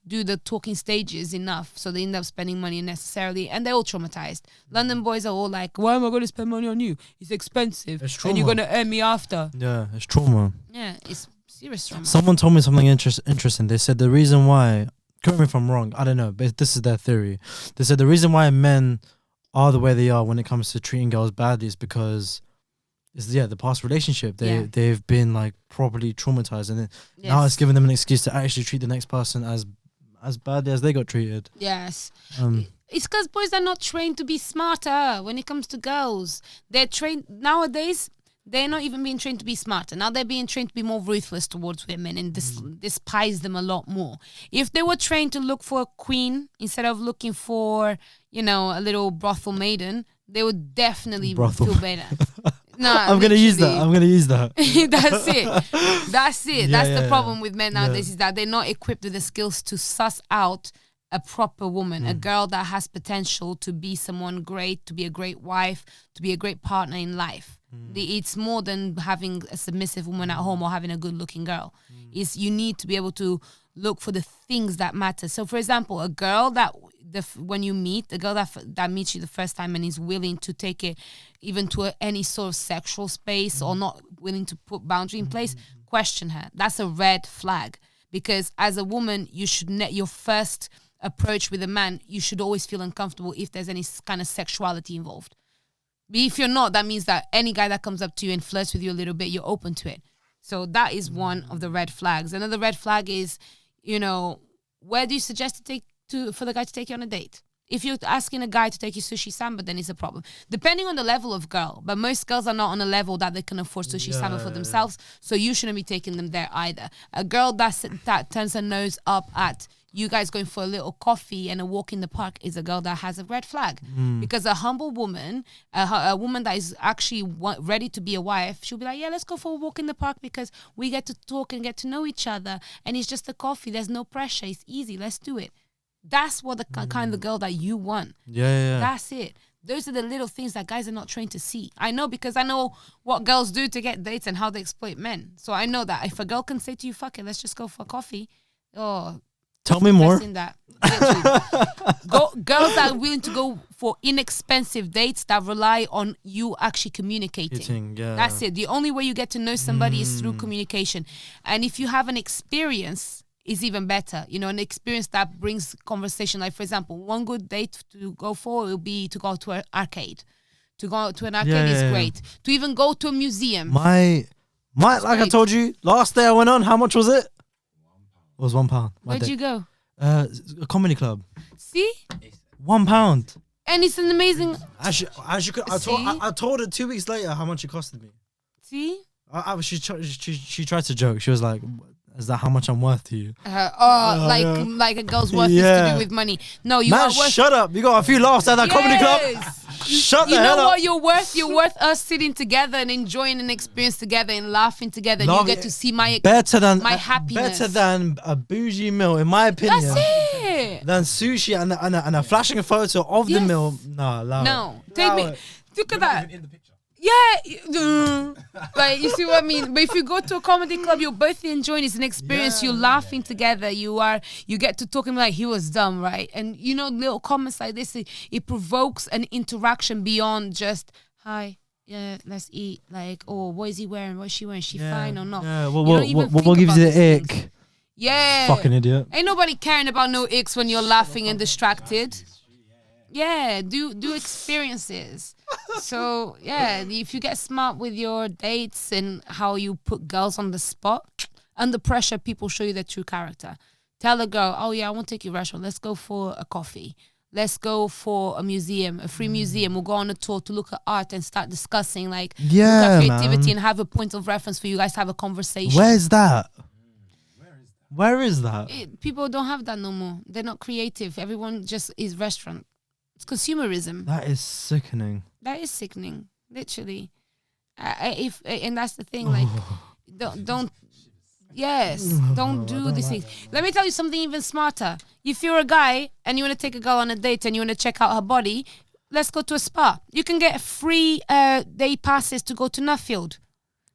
do the talking stages enough, so they end up spending money unnecessarily, and they're all traumatized. London boys are all like, "Why am I going to spend money on you? It's expensive, It's and you're trauma. going to earn me after." Yeah, it's trauma. Yeah, it's serious trauma. Someone told me something interesting. They said the reason why, correct me if I'm wrong, I don't know, but this is their theory. They said the reason why men are the way they are when it comes to treating girls badly is because the past relationship. They've been like properly traumatized, and now it's giving them an excuse to actually treat the next person as badly as they got treated. Yes. It's because boys are not trained to be smarter when it comes to girls. They're trained nowadays. They're not even being trained to be smarter. Now they're being trained to be more ruthless towards women and despise them a lot more. If they were trained to look for a queen instead of looking for, a little brothel maiden, they would definitely feel better. No, I'm gonna use that. That's it. That's the problem with men nowadays is that they're not equipped with the skills to suss out a proper woman, a girl that has potential to be someone great, to be a great wife, to be a great partner in life. It's more than having a submissive woman at home or having a good-looking girl. You need to be able to look for the things that matter. So, for example, a girl that when you meet a girl that meets you the first time and is willing to take it even to any sort of sexual space or not willing to put boundary in place, question her. That's a red flag, because as a woman, you should your first approach with a man, you should always feel uncomfortable if there's any kind of sexuality involved. But if you're not, that means that any guy that comes up to you and flirts with you a little bit, you're open to it. So that is one of the red flags. Another red flag is, where do you suggest for the guy to take you on a date? If you're asking a guy to take you sushi samba, then it's a problem. Depending on the level of girl, but most girls are not on a level that they can afford sushi samba for themselves, so you shouldn't be taking them there either. A girl that turns her nose up at you guys going for a little coffee and a walk in the park is a girl that has a red flag. Because a humble woman, a woman that is actually ready to be a wife, she'll be like, yeah, let's go for a walk in the park because we get to talk and get to know each other, and it's just a coffee. There's no pressure. It's easy. Let's do it. That's what the kind of girl that you want. Yeah. That's it. Those are the little things that guys are not trained to see. I know because I know what girls do to get dates and how they exploit men. So I know that if a girl can say to you, fuck it, let's just go for coffee. Oh, Tell me more. that. Girls that are willing to go for inexpensive dates that rely on you actually communicating. Yeah. That's it. The only way you get to know somebody is through communication. And if you have an experience, is even better. You know, an experience that brings conversation. Like, for example, one good date to go for will be to go to an arcade. To go to an arcade is great. To even go to a museum. My like I great. told you, last day I went on, how much was it? It was £1. Where'd you go? A comedy club. See? £1. And it's an amazing... I told her 2 weeks later how much it costed me. See? She tried to joke. She was like, is that how much I'm worth to you? Like a girl's worth is to do with money. No, you are worth... shut up. You got a few laughs at that comedy club. Shut the hell up. You know what you're worth? You're worth us sitting together and enjoying an experience together and laughing together. And you get to see my happiness. Better than a bougie meal, in my opinion. That's it. Than sushi and a flashing a photo of the meal. No, take me. Look at that. In the picture. Yeah, like you see what I mean. But if you go to a comedy club, you're both enjoying. It's an experience. You're laughing together. You get to talk and be like, he was dumb, right? And you know, little comments like this, it provokes an interaction beyond just hi. Yeah, let's eat. Like, oh, what is he wearing? What is she wearing? Is she fine or not? Yeah. What gives you the ick? Yeah, Fucking idiot. Ain't nobody caring about no icks when you're laughing and distracted. Yeah, do experiences. So yeah, if you get smart with your dates and how you put girls on the spot, under pressure, people show you their true character. Tell a girl, oh yeah, I want to take you to a restaurant. Let's go for a coffee. Let's go for a museum, a free museum. We'll go on a tour to look at art and start discussing look at creativity and have a point of reference for you guys to have a conversation. Where's that? Where is that? People don't have that no more. They're not creative. Everyone just is restaurant. It's consumerism. That is sickening. That is sickening, literally. And that's the thing, like, don't do these things. Let me tell you something even smarter. If you're a guy and you want to take a girl on a date and you want to check out her body, let's go to a spa. You can get free day passes to go to Nuffield.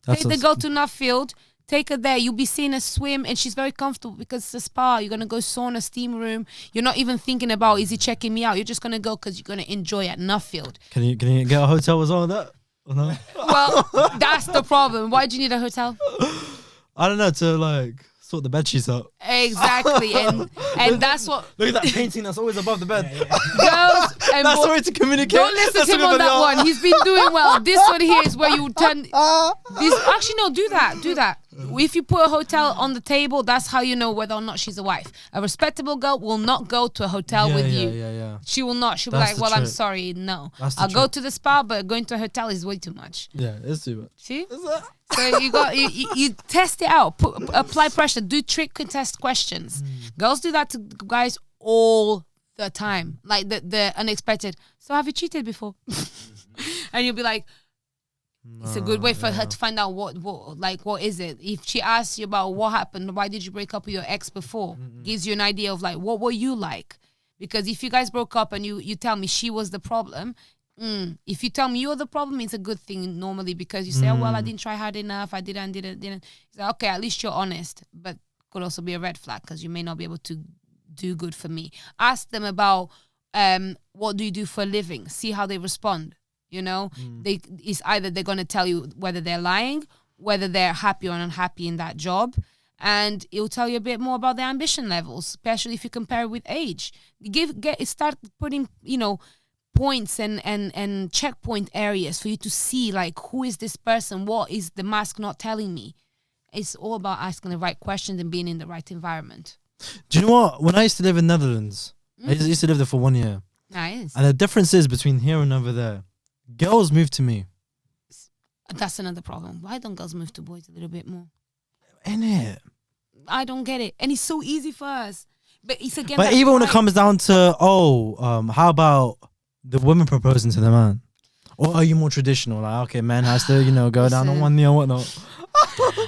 Take the girl to Nuffield. Take her there. You'll be seeing her swim, and she's very comfortable because it's a spa. You're gonna go sauna, steam room. You're not even thinking about is he checking me out. You're just gonna go because you're gonna enjoy at Nuffield. Can you get a hotel as well with that? Or no? Well, that's the problem. Why do you need a hotel? I don't know, to like sort the bed sheets out. Exactly, and that's what. Look at that painting that's always above the bed. Girls and that's the way to communicate. Don't listen to him on that one. He's been doing well. This one here is where you turn. Actually, no, do that. If you put a hotel on the table, that's how you know whether or not she's a wife. A respectable girl will not go to a hotel with you. Yeah. She will not. She'll be like, well, I'm sorry, no. I'll go to the spa, but going to a hotel is way too much. Yeah, it's too much. See? So you test it out. Apply pressure. Do trick contest questions. Girls do that to guys all the time. Like the unexpected. So have you cheated before? And you'll be like, it's a good way for her to find out what is it. If she asks you about what happened, why did you break up with your ex before, gives you an idea of like what were you like. Because if you guys broke up and you tell me she was the problem, if you tell me you're the problem, it's a good thing normally, because you say, oh well, I didn't try hard enough, I didn't. It's like, okay, at least you're honest, but could also be a red flag because you may not be able to do good for me. Ask them about what do you do for a living, see how they respond. You know, it's either they're going to tell you whether they're lying, whether they're happy or unhappy in that job, and it'll tell you a bit more about their ambition levels, especially if you compare it with age. Start putting, points and checkpoint areas for you to see, like, who is this person? What is the mask not telling me? It's all about asking the right questions and being in the right environment. Do you know what? When I used to live in Netherlands, I used to live there for 1 year. Nice. And the difference is between here and over there. Girls move to me. That's another problem. Why don't girls move to boys a little bit more? Ain't it? I don't get it. And it's so easy for us. But it's again. But even when it comes down to, how about the woman proposing to the man? Or are you more traditional? Like, okay, man has to, go down on one knee or whatnot.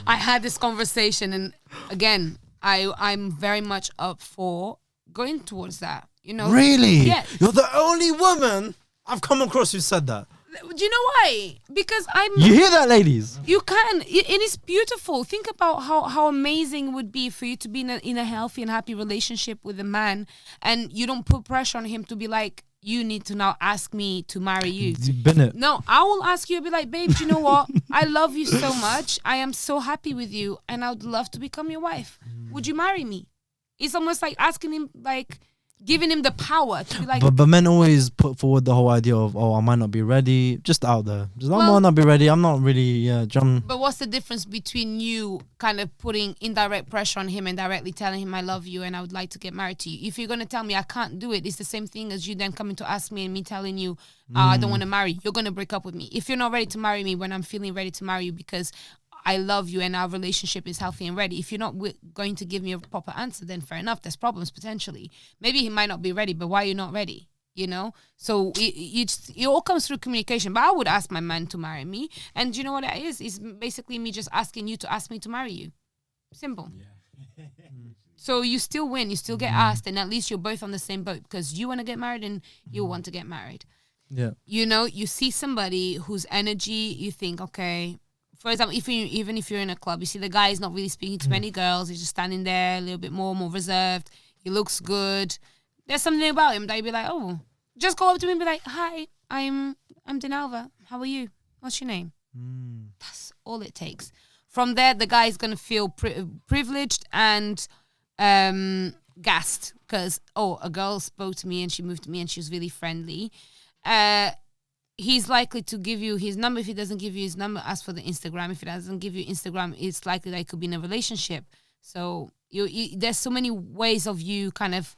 I had this conversation, and again, I'm very much up for going towards that. You know, Really? Yeah. You're the only woman I've come across who said that. Do you know why? Because You hear that, ladies? You can, and it's beautiful. Think about how amazing it would be for you to be in a healthy and happy relationship with a man, and you don't put pressure on him to be like, you need to now ask me to marry you. You've been it. No, I will ask you, be like, babe, do you know what? I love you so much. I am so happy with you, and I would love to become your wife. Would you marry me? It's almost like asking him, like, giving him the power to be like. But men always put forward the whole idea of, I might not be ready. Just out there. I might not be ready. I'm not really, But what's the difference between you kind of putting indirect pressure on him and directly telling him I love you and I would like to get married to you? If you're going to tell me I can't do it, it's the same thing as you then coming to ask me and me telling you I don't want to marry you. You're going to break up with me. If you're not ready to marry me when I'm feeling ready to marry you because I love you and our relationship is healthy and ready. If you're not going to give me a proper answer, then fair enough. There's problems potentially. Maybe he might not be ready, but why are you not ready? You know? So it all comes through communication. But I would ask my man to marry me. And you know what that is? It's basically me just asking you to ask me to marry you. Simple. Yeah. So you still win. You still get asked. And at least you're both on the same boat because you want to get married and you want to get married. Yeah. You know, you see somebody whose energy, you think, okay. For example, even if you're in a club, you see the guy is not really speaking to many girls. He's just standing there, a little bit more reserved. He looks good. There's something about him that you'd be like, oh, just go up to him and be like, hi, I'm Dinalva. How are you? What's your name? That's all it takes. From there, the guy is going to feel privileged and gassed because, a girl spoke to me and she moved to me and she was really friendly. He's likely to give you his number. If he doesn't give you his number, ask for the Instagram. If he doesn't give you Instagram, it's likely that he could be in a relationship. So there's so many ways of you kind of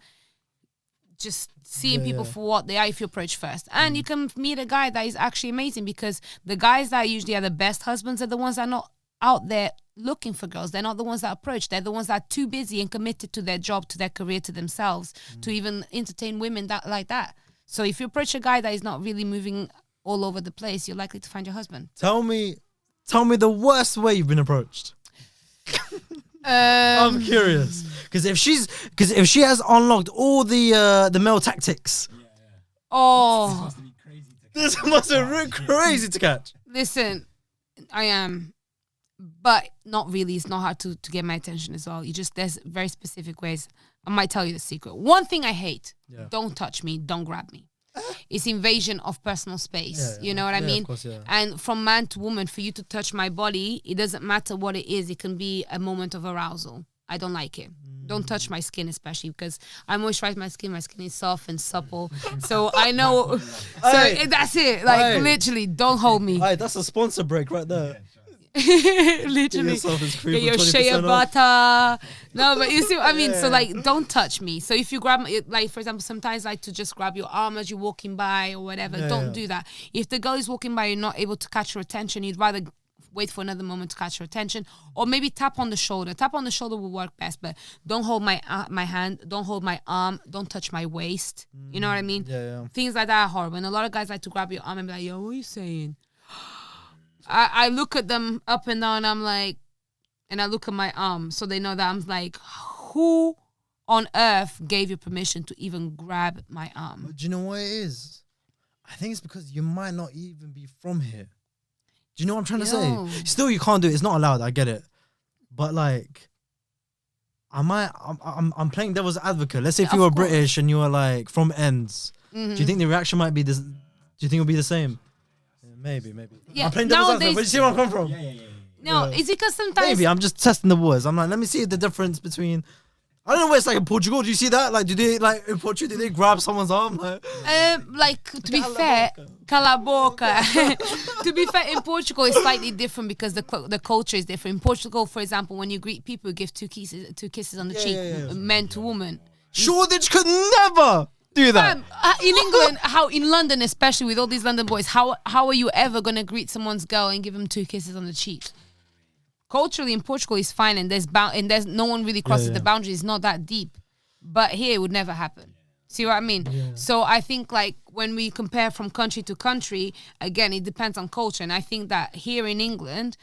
just seeing people for what they are if you approach first. And you can meet a guy that is actually amazing because the guys that usually are the best husbands are the ones that are not out there looking for girls. They're not the ones that approach. They're the ones that are too busy and committed to their job, to their career, to themselves, to even entertain women like that. So if you approach a guy that is not really moving all over the place, you're likely to find your husband. Tell me the worst way you've been approached. I'm curious because if she has unlocked all the male tactics, oh, this must have been crazy to catch. Listen, I am, but not really. It's not hard to get my attention as well. There's very specific ways. I might tell you the secret. One thing I hate: don't touch me, don't grab me. It's invasion of personal space. You know what I mean? Of course, And from man to woman, for you to touch my body, it doesn't matter what it is. It can be a moment of arousal. I don't like it. Don't touch my skin, especially because I moisturize my skin. My skin is soft and supple. So I know. That's it. Like, literally, don't hold me. That's a sponsor break right there. Literally, get your shea butter. No, but you see what I mean. So like, don't touch me. So if you grab me, like for example, sometimes I like to just grab your arm as you're walking by or whatever. Don't do that. If the girl is walking by, you're not able to catch her attention. You'd rather wait for another moment to catch her attention, or maybe tap on the shoulder. Tap on the shoulder will work best, but don't hold my hand. Don't hold my arm. Don't touch my waist. You know what I mean? Things like that are horrible. And a lot of guys like to grab your arm and be like, "Yo, what are you saying?" I look at them up and down, I'm like, and I look at my arm, so they know that I'm like, who on earth gave you permission to even grab my arm? But do you know what it is? I think it's because you might not even be from here. Do you know what I'm trying to say? Still, you can't do it. It's not allowed. I get it. But like, I'm playing devil's advocate. Let's say if you were British and you were like from ends, do you think the reaction might be this? Do you think it'll be the same? Maybe. Yeah, I'm playing devil's advocate. Where do you see where I'm coming from? No, it's because sometimes... Maybe, I'm just testing the waters. I'm like, let me see the difference between... I don't know what it's like in Portugal. Do you see that? Like, in Portugal, do they grab someone's arm? Like to be fair, cala boca. To be fair, in Portugal, it's slightly different because the culture is different. In Portugal, for example, when you greet people, you give two kisses on the cheek, men to woman. Shoreditch could never... do that. In England, in London, especially with all these London boys, how are you ever gonna greet someone's girl and give them 2 kisses on the cheek? Culturally, in Portugal, it's fine, and there's no one really crosses the boundary. It's not that deep, but here it would never happen. See what I mean? Yeah. So I think like when we compare from country to country, again, it depends on culture, and I think that here in England,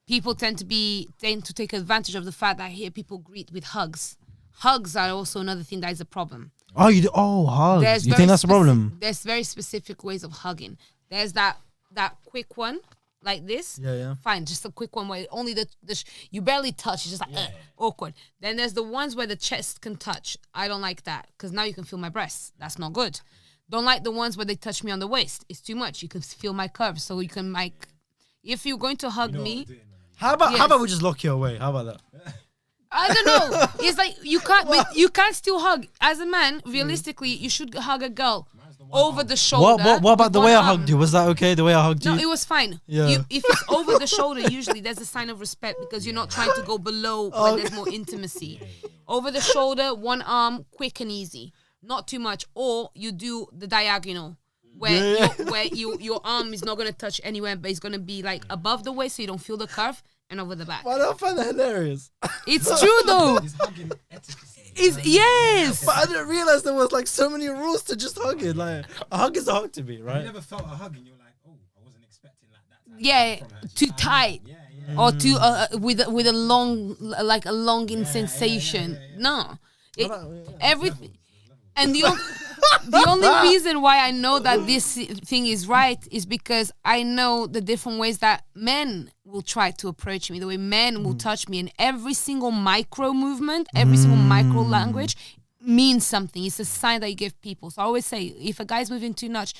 people tend to take advantage of the fact that here people greet with hugs. Hugs are also another thing that is a problem. Oh, you do? Oh, hugs. You think that's a problem? There's very specific ways of hugging. There's that quick one, like this. Yeah. Fine, just a quick one where only you barely touch. It's just like awkward. Then there's the ones where the chest can touch. I don't like that because now you can feel my breasts. That's not good. Don't like the ones where they touch me on the waist. It's too much. You can feel my curves. So you can like, if you're going to hug me. How about we just lock you away? How about that? I don't know. It's like you can't still hug. As a man, realistically, you should hug a girl over the shoulder. What about the way I hugged you? Was that okay? The way I hugged you? No, it was fine. Yeah. If it's over the shoulder, usually there's a sign of respect because you're not trying to go below where there's more intimacy. Over the shoulder, one arm, quick and easy. Not too much. Or you do the diagonal. Where your arm is not going to touch anywhere, but it's going to be like above the waist so you don't feel the curve. And over the back. Why do I find that hilarious? It's true though. It's hugging etiquette. Yes. But I didn't realize there was like so many rules to just hugging. Like a hug is a hug to me, right? You never felt a hug and you're like, oh, I wasn't expecting like that. Yeah, too tight. Yeah. Or too with a long like a longing sensation. No. Everything. And the only reason why I know that this thing is right is because I know the different ways that men will try to approach me, the way men will touch me, and every single micro movement, every single micro language means something. It's a sign that you give people. So I always say, if a guy's moving too nuts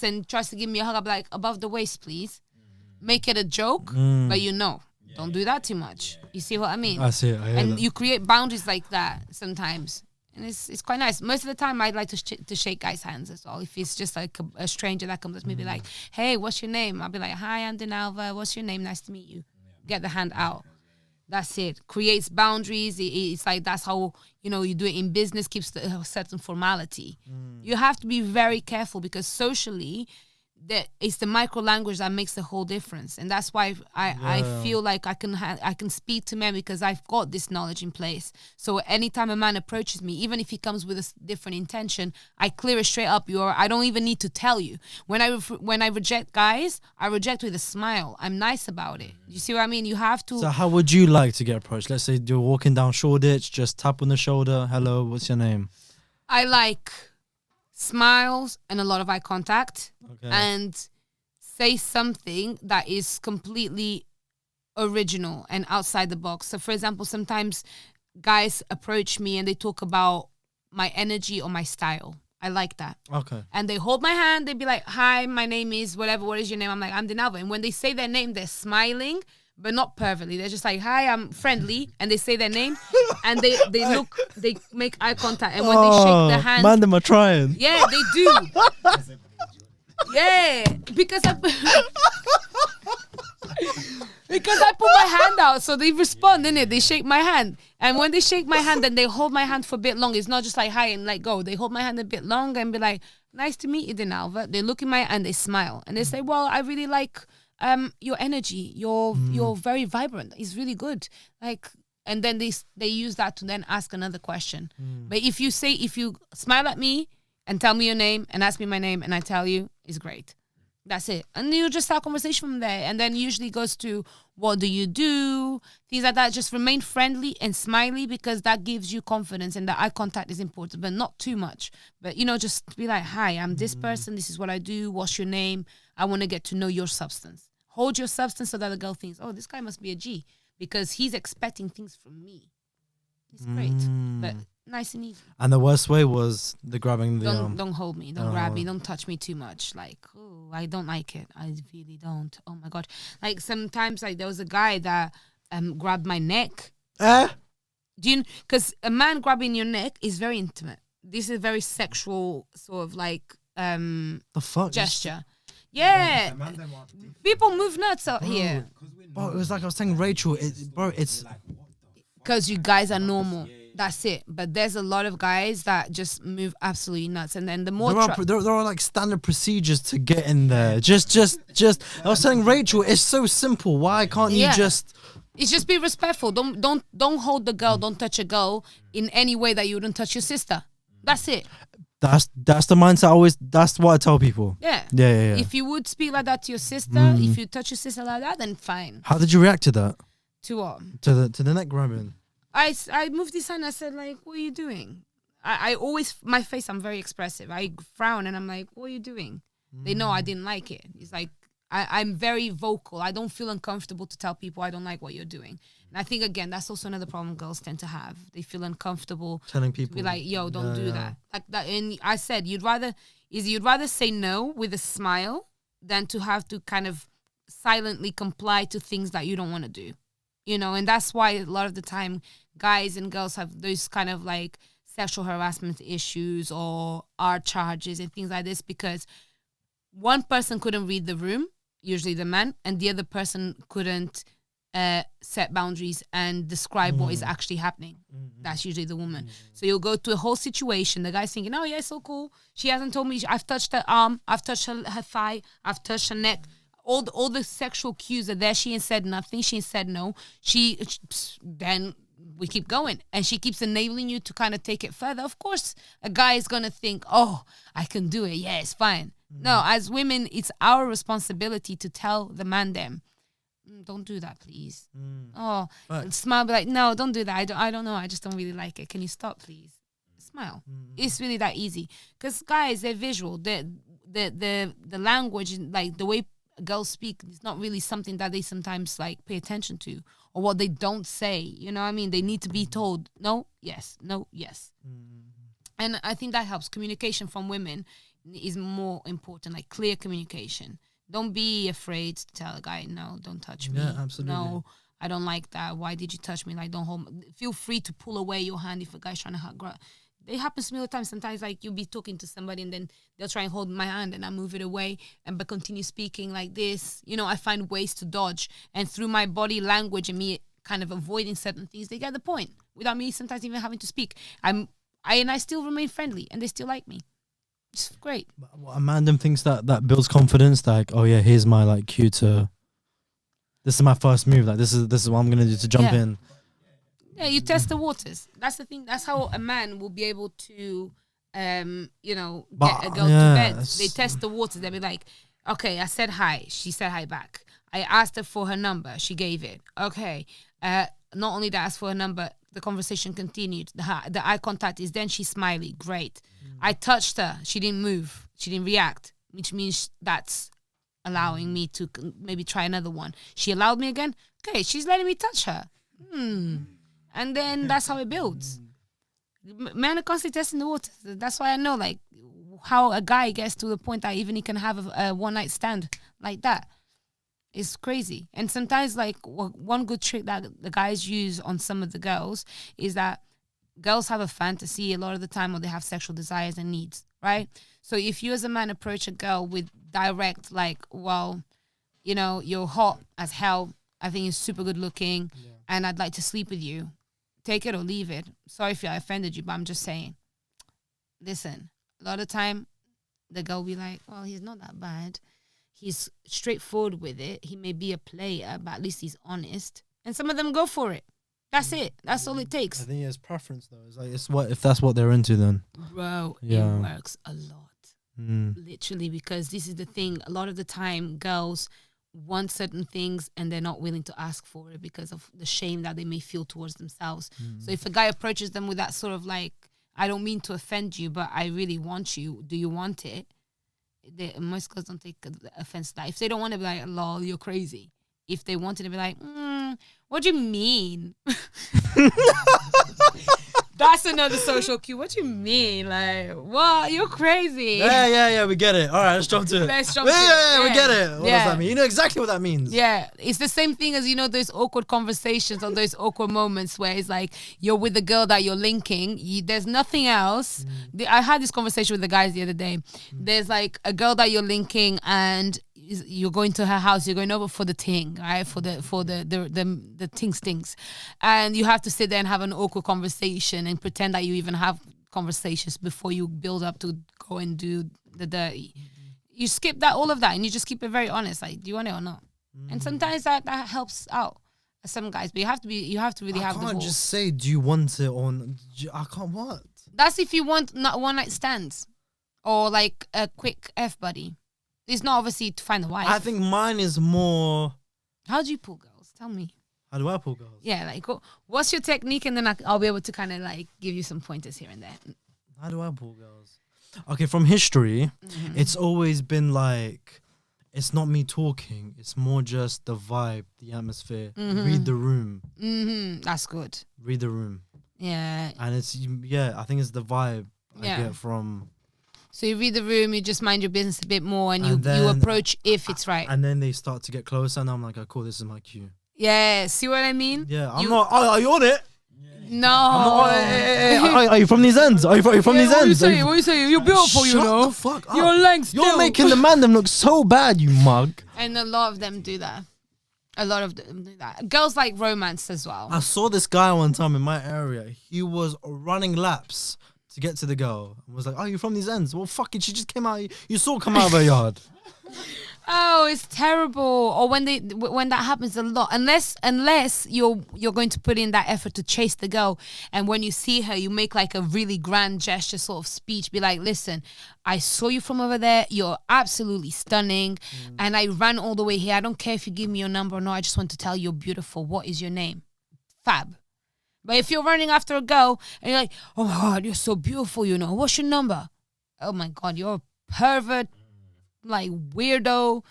and tries to give me a hug, I'm like, above the waist, please. Make it a joke, but don't do that too much. You see what I mean? I see it. I hear And that. you create boundaries like that sometimes. And it's quite nice. Most of the time, I'd like to shake guys' hands as well. If it's just like a stranger that comes up to me, be like, hey, what's your name? I'll be like, hi, I'm Dinalva. What's your name? Nice to meet you. Get the hand out. That's it. Creates boundaries. It's like that's how, you do it in business, keeps a certain formality. You have to be very careful because socially, it's the micro language that makes the whole difference, and that's why I feel like I can speak to men because I've got this knowledge in place. So anytime a man approaches me, even if he comes with a different intention, I clear it straight up. I don't even need to tell you. When I reject guys, I reject with a smile. I'm nice about it. You see what I mean? You have to. So how would you like to get approached? Let's say you're walking down Shoreditch, just tap on the shoulder. Hello, what's your name? I like smiles and a lot of eye contact. Okay. And say something that is completely original and outside the box. So, for example, sometimes guys approach me and they talk about my energy or my style. I like that. Okay. And they hold my hand. They be like, hi, my name is whatever. What is your name? I'm like, I'm Dinalva. And when they say their name, they're smiling, but not perfectly. They're just like, hi, I'm friendly. And they say their name and they make eye contact. And when they shake their hand. Man, them are trying. Yeah, they do. Yeah, because I put my hand out, so they respond, innit? They shake my hand, and when they shake my hand, then they hold my hand for a bit long. It's not just like hi and like go. They hold my hand a bit longer and be like, "Nice to meet you, Dinalva." They look in my and they smile and they say, "Well, I really like your energy. You're very vibrant. It's really good." Like, and then they use that to then ask another question. But if you smile at me and tell me your name and ask me my name and I tell you, it's great. That's it. And you just start conversation from there. And then usually goes to, what do you do? Things like that. Just remain friendly and smiley because that gives you confidence and the eye contact is important, but not too much. But, just be like, hi, I'm this person. This is what I do. What's your name? I want to get to know your substance. Hold your substance so that the girl thinks, oh, this guy must be a G because he's expecting things from me. It's great. But nice and easy. And the worst way was the grabbing the arm. Don't hold me. Don't grab me. Don't touch me too much. Like, oh, I don't like it. I really don't. Oh my God. Like sometimes there was a guy that grabbed my neck. Because a man grabbing your neck is very intimate. This is a very sexual sort of like the fuck gesture. Yeah. People move nuts out here. Bro, it was like I was telling Rachel, it's because you guys are normal. That's it. But there's a lot of guys that just move absolutely nuts. And then the more... There are like standard procedures to get in there. Just... I was telling Rachel, it's so simple. Why can't you just... It's just be respectful. Don't hold the girl. Don't touch a girl in any way that you wouldn't touch your sister. That's it. That's the mindset that's what I tell people. Yeah. Yeah. If you would speak like that to your sister, if you touch your sister like that, then fine. How did you react to that? To what? To the neck grabbing. I moved this hand. I said, like, what are you doing? I always, my face, I'm very expressive. I frown and I'm like, what are you doing? They know I didn't like it. It's like, I'm very vocal. I don't feel uncomfortable to tell people I don't like what you're doing. And I think, again, that's also another problem girls tend to have. They feel uncomfortable telling people, to be like, yo, don't do that. Like that. And I said, you'd rather say no with a smile than to have to kind of silently comply to things that you don't want to do. You know, and that's why a lot of the time guys and girls have those kind of like sexual harassment issues or art charges and things like this, because one person couldn't read the room, usually the man, and the other person couldn't set boundaries and describe what is actually happening. That's usually the woman. So you'll go to a whole situation. The guy's thinking, oh, yeah, it's so cool. She hasn't told me. I've touched her arm. I've touched her thigh. I've touched her neck. All the sexual cues are there. She ain't said nothing. She ain't said no. Then we keep going. And she keeps enabling you to kind of take it further. Of course, a guy is going to think, oh, I can do it. Yeah, it's fine. No, as women, it's our responsibility to tell the man them, don't do that, please. Oh, smile, be like, no, don't do that. I don't know. I just don't really like it. Can you stop, please? Smile. It's really that easy. Because guys, they're visual. The language, like the way girls speak, is not really something that they sometimes like pay attention to, or what they don't say. You know what I mean? They need to be told no, yes, no, yes. And I think that helps. Communication from women is more important, like clear communication. Don't be afraid to tell a guy, no, don't touch me. Yeah, absolutely. No, I don't like that. Why did you touch me? Like, don't hold me. Feel free to pull away your hand if a guy's trying to hug. It happens to me all the time. Sometimes, like, you'll be talking to somebody and then they'll try and hold my hand and I move it away but continue speaking like this. You know, I find ways to dodge. And through my body language and me kind of avoiding certain things, they get the point without me sometimes even having to speak. I still remain friendly and they still like me. It's great. A man them thinks that builds confidence. Like, oh yeah, here's my like cue to. This is my first move. Like this is what I'm gonna do to jump in. Yeah, you test the waters. That's the thing. That's how a man will be able to, get a girl to bed. They test the waters. They'll be like, okay, I said hi. She said hi back. I asked her for her number. She gave it. Okay. Not only that, I asked for her number. The conversation continued. The eye contact is then she's smiley. Great. I touched her. She didn't move. She didn't react, which means that's allowing me to maybe try another one. She allowed me again. Okay, she's letting me touch her. And then that's how it builds. Men are constantly testing the waters. That's why I know, like, how a guy gets to the point that even he can have a one-night stand like that. It's crazy. And sometimes, like, one good trick that the guys use on some of the girls is that girls have a fantasy a lot of the time, or they have sexual desires and needs, right? So if you as a man approach a girl with direct, like, well, you know, you're hot as hell, I think you're super good looking, and I'd like to sleep with you, take it or leave it. Sorry if I offended you, but I'm just saying. Listen, a lot of time, the girl will be like, well, he's not that bad. He's straightforward with it. He may be a player, but at least he's honest. And some of them go for it. That's it. That's all it takes. I think it's preference though. It's like if that's what they're into, then bro, it works a lot. Literally, because this is the thing. A lot of the time, girls want certain things and they're not willing to ask for it because of the shame that they may feel towards themselves. So if a guy approaches them with that sort of like, I don't mean to offend you, but I really want you. Do you want it? Most girls don't take offense to that. If they don't want to, be like, lol, you're crazy. If they wanted to be like, what do you mean? That's another social cue. What do you mean? Like, what? You're crazy. Yeah, we get it. All right, let's jump to it. Yeah, we get it. What does that mean? You know exactly what that means. Yeah, it's the same thing as, you know, those awkward conversations or those awkward moments where it's like you're with the girl that you're linking. There's nothing else. I had this conversation with the guys the other day. There's like a girl that you're linking and you're going to her house, you're going over for the ting, right? For the ting stings. And you have to sit there and have an awkward conversation and pretend that you even have conversations before you build up to go and do the dirty. You skip all of that, and you just keep it very honest. Like, do you want it or not? And sometimes that helps out some guys, but you have to really have the I can't just say, do you want it or I can't what? That's if you want not one night stands or like a quick F buddy. It's not obviously to find a wife. I think mine is more. How do you pull girls? Tell me. How do I pull girls? Yeah, like what's your technique, and then I'll be able to kind of like give you some pointers here and there. How do I pull girls? Okay, from history, it's always been like, it's not me talking. It's more just the vibe, the atmosphere. Read the room. That's good. Read the room. Yeah. And I think it's the vibe I get from. So you read the room, you just mind your business a bit more, and you then, approach if it's right. And then they start to get closer, and I'm like, oh, cool, this is my cue. Yeah, see what I mean? Yeah, I'm not. Oh, are you on it? No. Are you from these ends? Are you from these ends? What are you saying? You're beautiful, you know. Shut the fuck up. Your length. You're making the man them look so bad, you mug. And a lot of them do that. A lot of them do that. Girls like romance as well. I saw this guy one time in my area. He was running laps to get to the girl. I was like, oh, you're from these ends? Well, fuck it. She just came out. You saw her come out of her yard. Oh, it's terrible. Or when that happens a lot, unless you're going to put in that effort to chase the girl, and when you see her, you make like a really grand gesture, sort of speech. Be like, listen, I saw you from over there. You're absolutely stunning, and I ran all the way here. I don't care if you give me your number or not. I just want to tell you you're beautiful. What is your name? Fab. But if you're running after a girl and you're like, oh my God, you're so beautiful, you know, what's your number? Oh my God, you're a pervert. Like weirdo,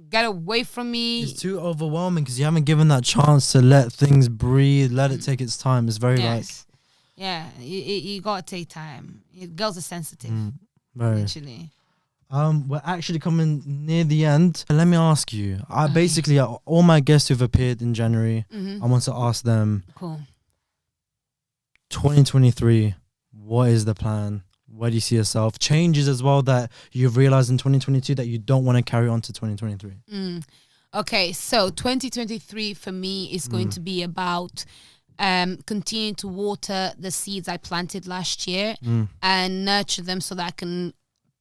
get away from me. It's too overwhelming because you haven't given that chance to let things breathe, let it take its time. It's very you gotta take time. Girls are sensitive, very. literally. We're actually coming near the end. Let me ask you. I basically all my guests who've appeared in January, I want to ask them. Cool. 2023. What is the plan? Where do you see yourself? Changes as well that you've realized in 2022 that you don't want to carry on to 2023. Okay, so 2023 for me is going to be about continuing to water the seeds I planted last year and nurture them so that I can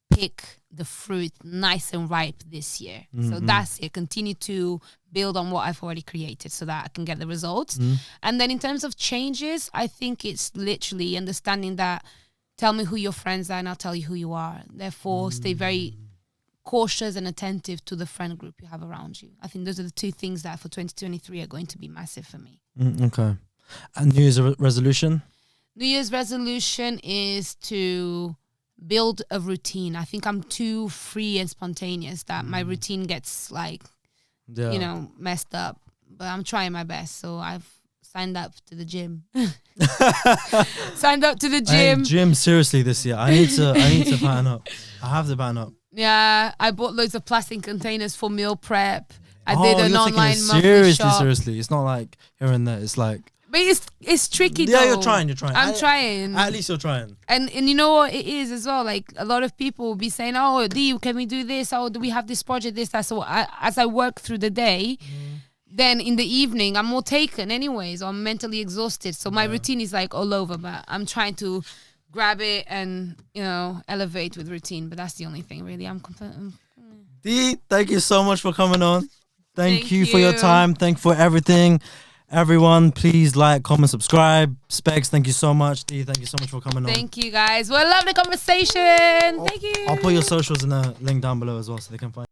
pick the fruit nice and ripe this year. So that's it. Continue to build on what I've already created so that I can get the results. And then in terms of changes, I think it's literally understanding that tell me who your friends are and I'll tell you who you are. Therefore, stay very cautious and attentive to the friend group you have around you. I think those are the two things that for 2023 are going to be massive for me. Okay. And New Year's resolution? New Year's resolution is to build a routine. I think I'm too free and spontaneous that my routine gets messed up. But I'm trying my best. So I've signed up to the gym. Hey, gym, seriously, this year. I need to pattern up. I have to pattern up. Yeah, I bought loads of plastic containers for meal prep. I did an online seriously. It's not like here and there. It's like. But it's tricky. Yeah, though. you're trying. I'm trying. At least you're trying. And you know what it is as well. Like a lot of people will be saying, "Oh, D, can we do this? Oh, do we have this project? This, that." So as I work through the day. Then in the evening, I'm more taken anyways, or I'm mentally exhausted. So my routine is like all over, but I'm trying to grab it and, elevate with routine. But that's the only thing, really. Dee, thank you so much for coming on. Thank you for your time. Thank you for everything. Everyone, please like, comment, subscribe. Specs, thank you so much. Dee, thank you so much for coming on. Thank you, guys. Well, lovely conversation. Thank you. I'll put your socials in the link down below as well so they can find